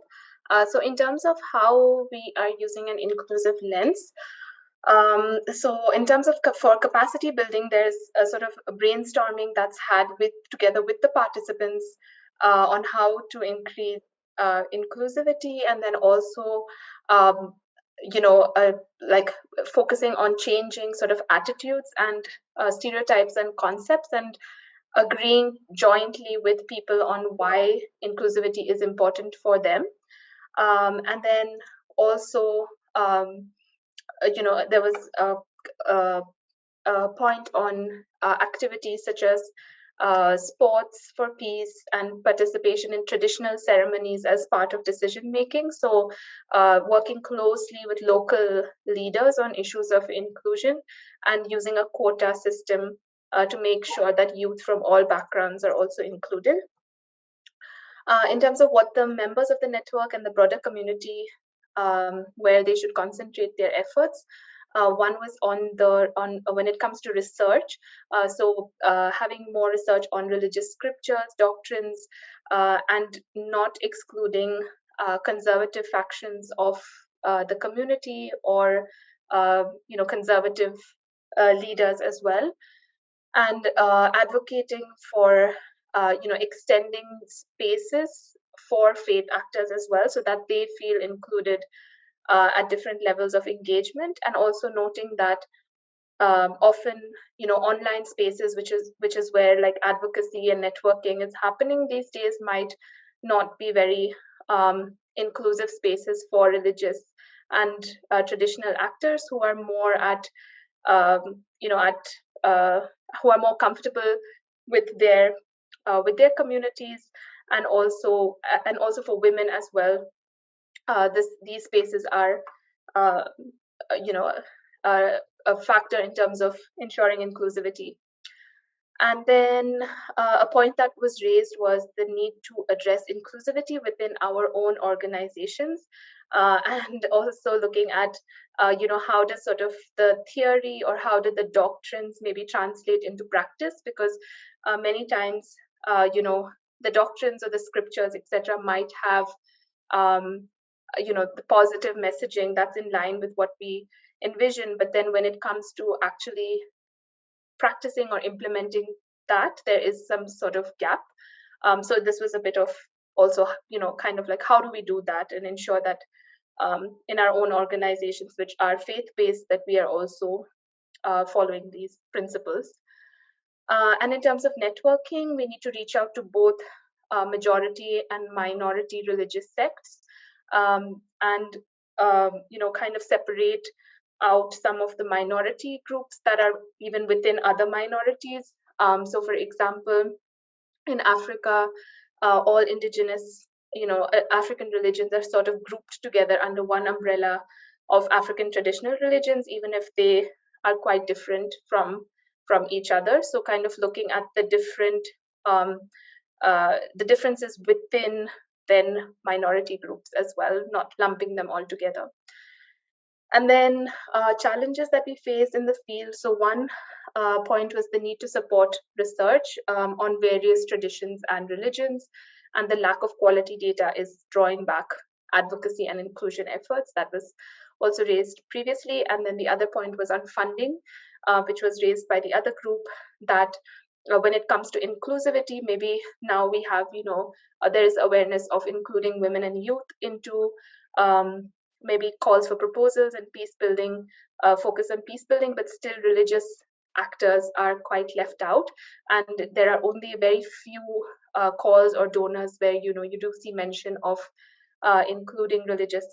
So in terms of how we are using an inclusive lens, so in terms of for capacity building, there's a sort of a brainstorming that's had together with the participants on how to increase inclusivity, and then also like focusing on changing sort of attitudes and stereotypes and concepts, and agreeing jointly with people on why inclusivity is important for them. And then also there was a point on activities such as sports for peace and participation in traditional ceremonies as part of decision making. So working closely with local leaders on issues of inclusion and using a quota system to make sure that youth from all backgrounds are also included. In terms of what the members of the network and the broader community where they should concentrate their efforts. One was on when it comes to research, so having more research on religious scriptures, doctrines, and not excluding conservative factions of the community or conservative leaders as well, and advocating for extending spaces for faith actors as well, so that they feel included at different levels of engagement, and also noting that often online spaces, which is where like advocacy and networking is happening these days, might not be very inclusive spaces for religious and traditional actors who are more who are more comfortable with their communities, and also for women as well. These spaces are a factor in terms of ensuring inclusivity. And then a point that was raised was the need to address inclusivity within our own organizations, and also looking at how does sort of the theory or how did the doctrines maybe translate into practice, because many times the doctrines or the scriptures, etc., might have the positive messaging that's in line with what we envision, but then when it comes to actually practicing or implementing that, there is some sort of gap. So this was a bit of also, kind of like, how do we do that and ensure that in our own organizations, which are faith-based, that we are also following these principles. And in terms of networking, we need to reach out to both majority and minority religious sects, and kind of separate out some of the minority groups that are even within other minorities. So for example, in Africa, all indigenous, African religions are sort of grouped together under one umbrella of African traditional religions, even if they are quite different from each other. So kind of looking at the differences within then minority groups as well, not lumping them all together. And then challenges that we face in the field. So one point was the need to support research on various traditions and religions, and the lack of quality data is drawing back advocacy and inclusion efforts. That was also raised previously. And then the other point was on funding, which was raised by the other group, that when it comes to inclusivity, maybe now we have, there is awareness of including women and youth into maybe calls for proposals and peace building, focus on peace building, but still religious actors are quite left out. And there are only very few calls or donors where, you do see mention of including religious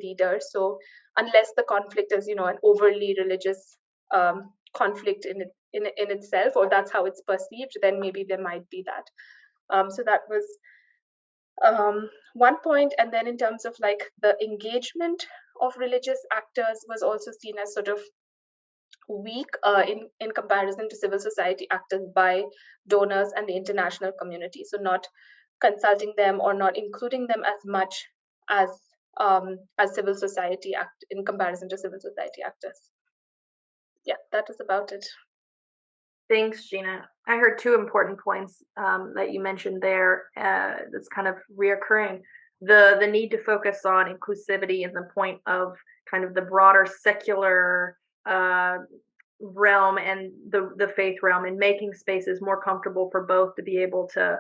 leaders. So unless the conflict is, an overly religious conflict in itself, or that's how it's perceived, then maybe there might be that. So that was one point. And then in terms of like the engagement of religious actors was also seen as sort of weak in comparison to civil society actors by donors and the international community. So not consulting them or not including them as much as civil society in comparison to civil society actors. Yeah, that was about it. Thanks, Gina. I heard two important points that you mentioned there that's kind of reoccurring. The need to focus on inclusivity and the point of kind of the broader secular realm and the faith realm, and making spaces more comfortable for both to be able to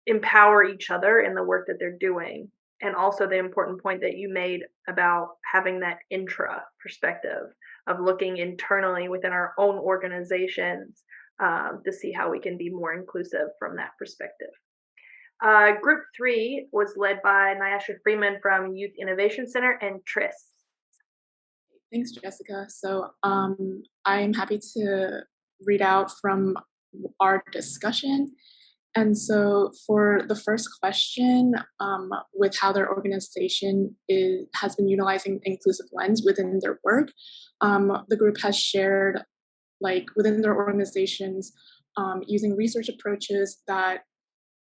empower each other in the work that they're doing. And also the important point that you made about having that intra perspective of looking internally within our own organizations to see how we can be more inclusive from that perspective. Group 3 was led by Nyasha Freeman from Youth Innovation Center and Tris. Thanks, Jessica. So I'm happy to read out from our discussion. And so for the first question, with how their organization has been utilizing inclusive lens within their work, the group has shared, like within their organizations, using research approaches that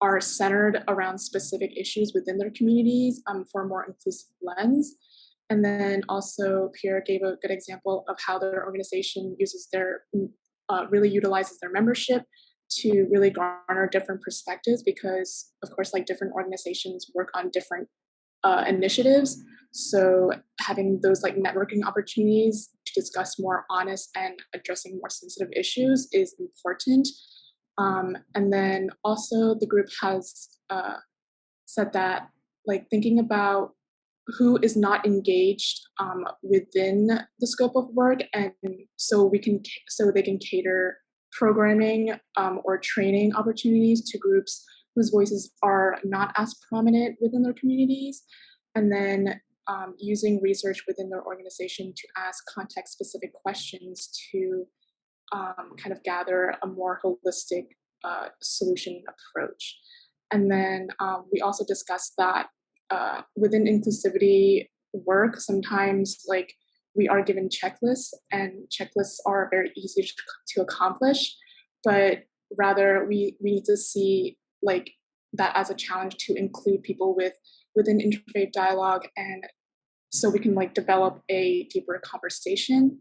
are centered around specific issues within their communities for a more inclusive lens. And then also Pierre gave a good example of how their organization uses really utilizes their membership to really garner different perspectives, because of course, like different organizations work on different initiatives. So having those like networking opportunities to discuss more honest and addressing more sensitive issues is important. And then also the group has said that like thinking about who is not engaged within the scope of work, and so they can cater programming or training opportunities to groups whose voices are not as prominent within their communities, and then using research within their organization to ask context-specific questions to kind of gather a more holistic solution approach. And then we also discussed that within inclusivity work, sometimes like we are given checklists, and checklists are very easy to accomplish, but rather we need to see like that as a challenge to include people within interfaith dialogue, and so we can like develop a deeper conversation.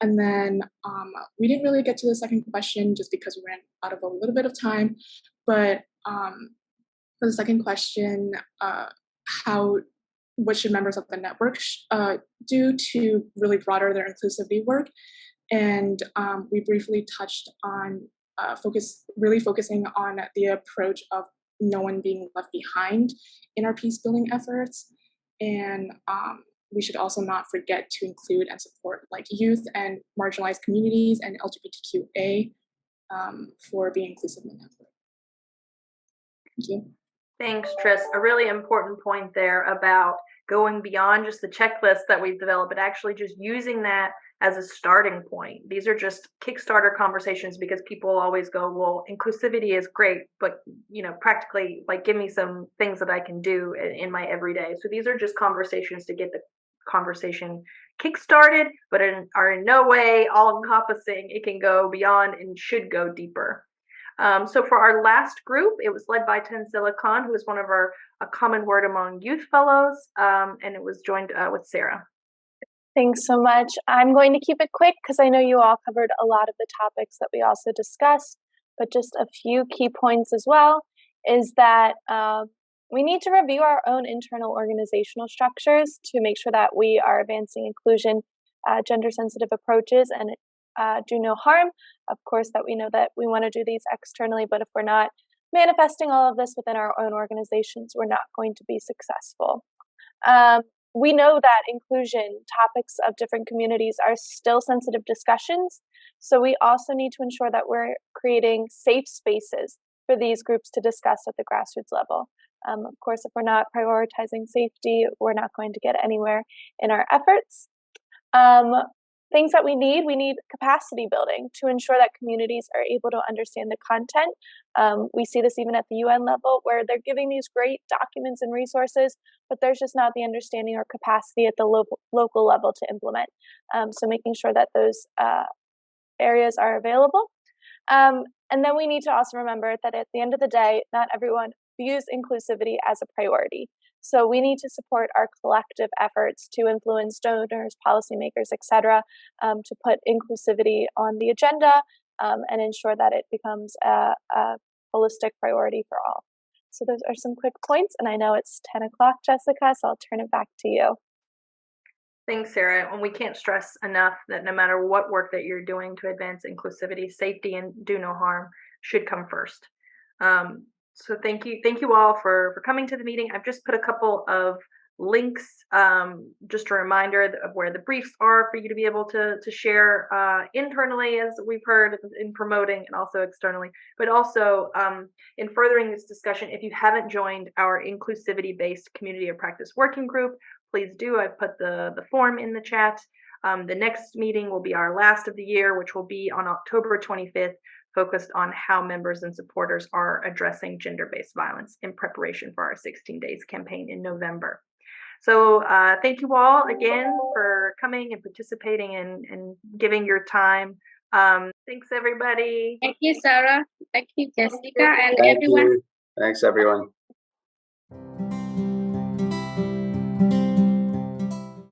And then we didn't really get to the second question just because we ran out of a little bit of time, but for the second question, what should members of the network do to really broaden their inclusivity work? And we briefly touched on focusing on the approach of no one being left behind in our peace building efforts. And we should also not forget to include and support like youth and marginalized communities and LGBTQA for being inclusive in the network. Thank you. Thanks, Tris. A really important point there about going beyond just the checklist that we've developed, but actually just using that as a starting point. These are just Kickstarter conversations because people always go, well, inclusivity is great, but practically, like, give me some things that I can do in my everyday. So these are just conversations to get the conversation kickstarted, but are in no way all-encompassing. It can go beyond and should go deeper. So for our last group, it was led by Tanzila Khan, who is one of our A Common Word Among Youth Fellows, and it was joined with Sarah. Thanks so much. I'm going to keep it quick because I know you all covered a lot of the topics that we also discussed, but just a few key points as well is that we need to review our own internal organizational structures to make sure that we are advancing inclusion, gender-sensitive approaches, and do no harm. Of course, that we know that we want to do these externally, but if we're not manifesting all of this within our own organizations, we're not going to be successful. We know that inclusion topics of different communities are still sensitive discussions, so we also need to ensure that we're creating safe spaces for these groups to discuss at the grassroots level. Of course, if we're not prioritizing safety, we're not going to get anywhere in our efforts. Things that we need capacity building to ensure that communities are able to understand the content. We see this even at the UN level where they're giving these great documents and resources, but there's just not the understanding or capacity at the local level to implement. So making sure that those areas are available. And then we need to also remember that at the end of the day, not everyone views inclusivity as a priority. So we need to support our collective efforts to influence donors, policymakers, etc., to put inclusivity on the agenda and ensure that it becomes a holistic priority for all. So those are some quick points, and I know it's 10 o'clock, Jessica, so I'll turn it back to you. Thanks, Sarah. And we can't stress enough that no matter what work that you're doing to advance inclusivity, safety and do no harm should come first. So thank you all for coming to the meeting. I've just put a couple of links, just a reminder of where the briefs are for you to be able to share internally, as we've heard in promoting, and also externally. But also in furthering this discussion, if you haven't joined our inclusivity-based community of practice working group, please do. I've put the form in the chat. The next meeting will be our last of the year, which will be on October 25th, focused on how members and supporters are addressing gender-based violence in preparation for our 16 Days campaign in November. So thank you all again for coming and participating and giving your time. Thanks, everybody. Thank you, Sarah. Thank you, Jessica, and Thank everyone. you. Thanks, everyone.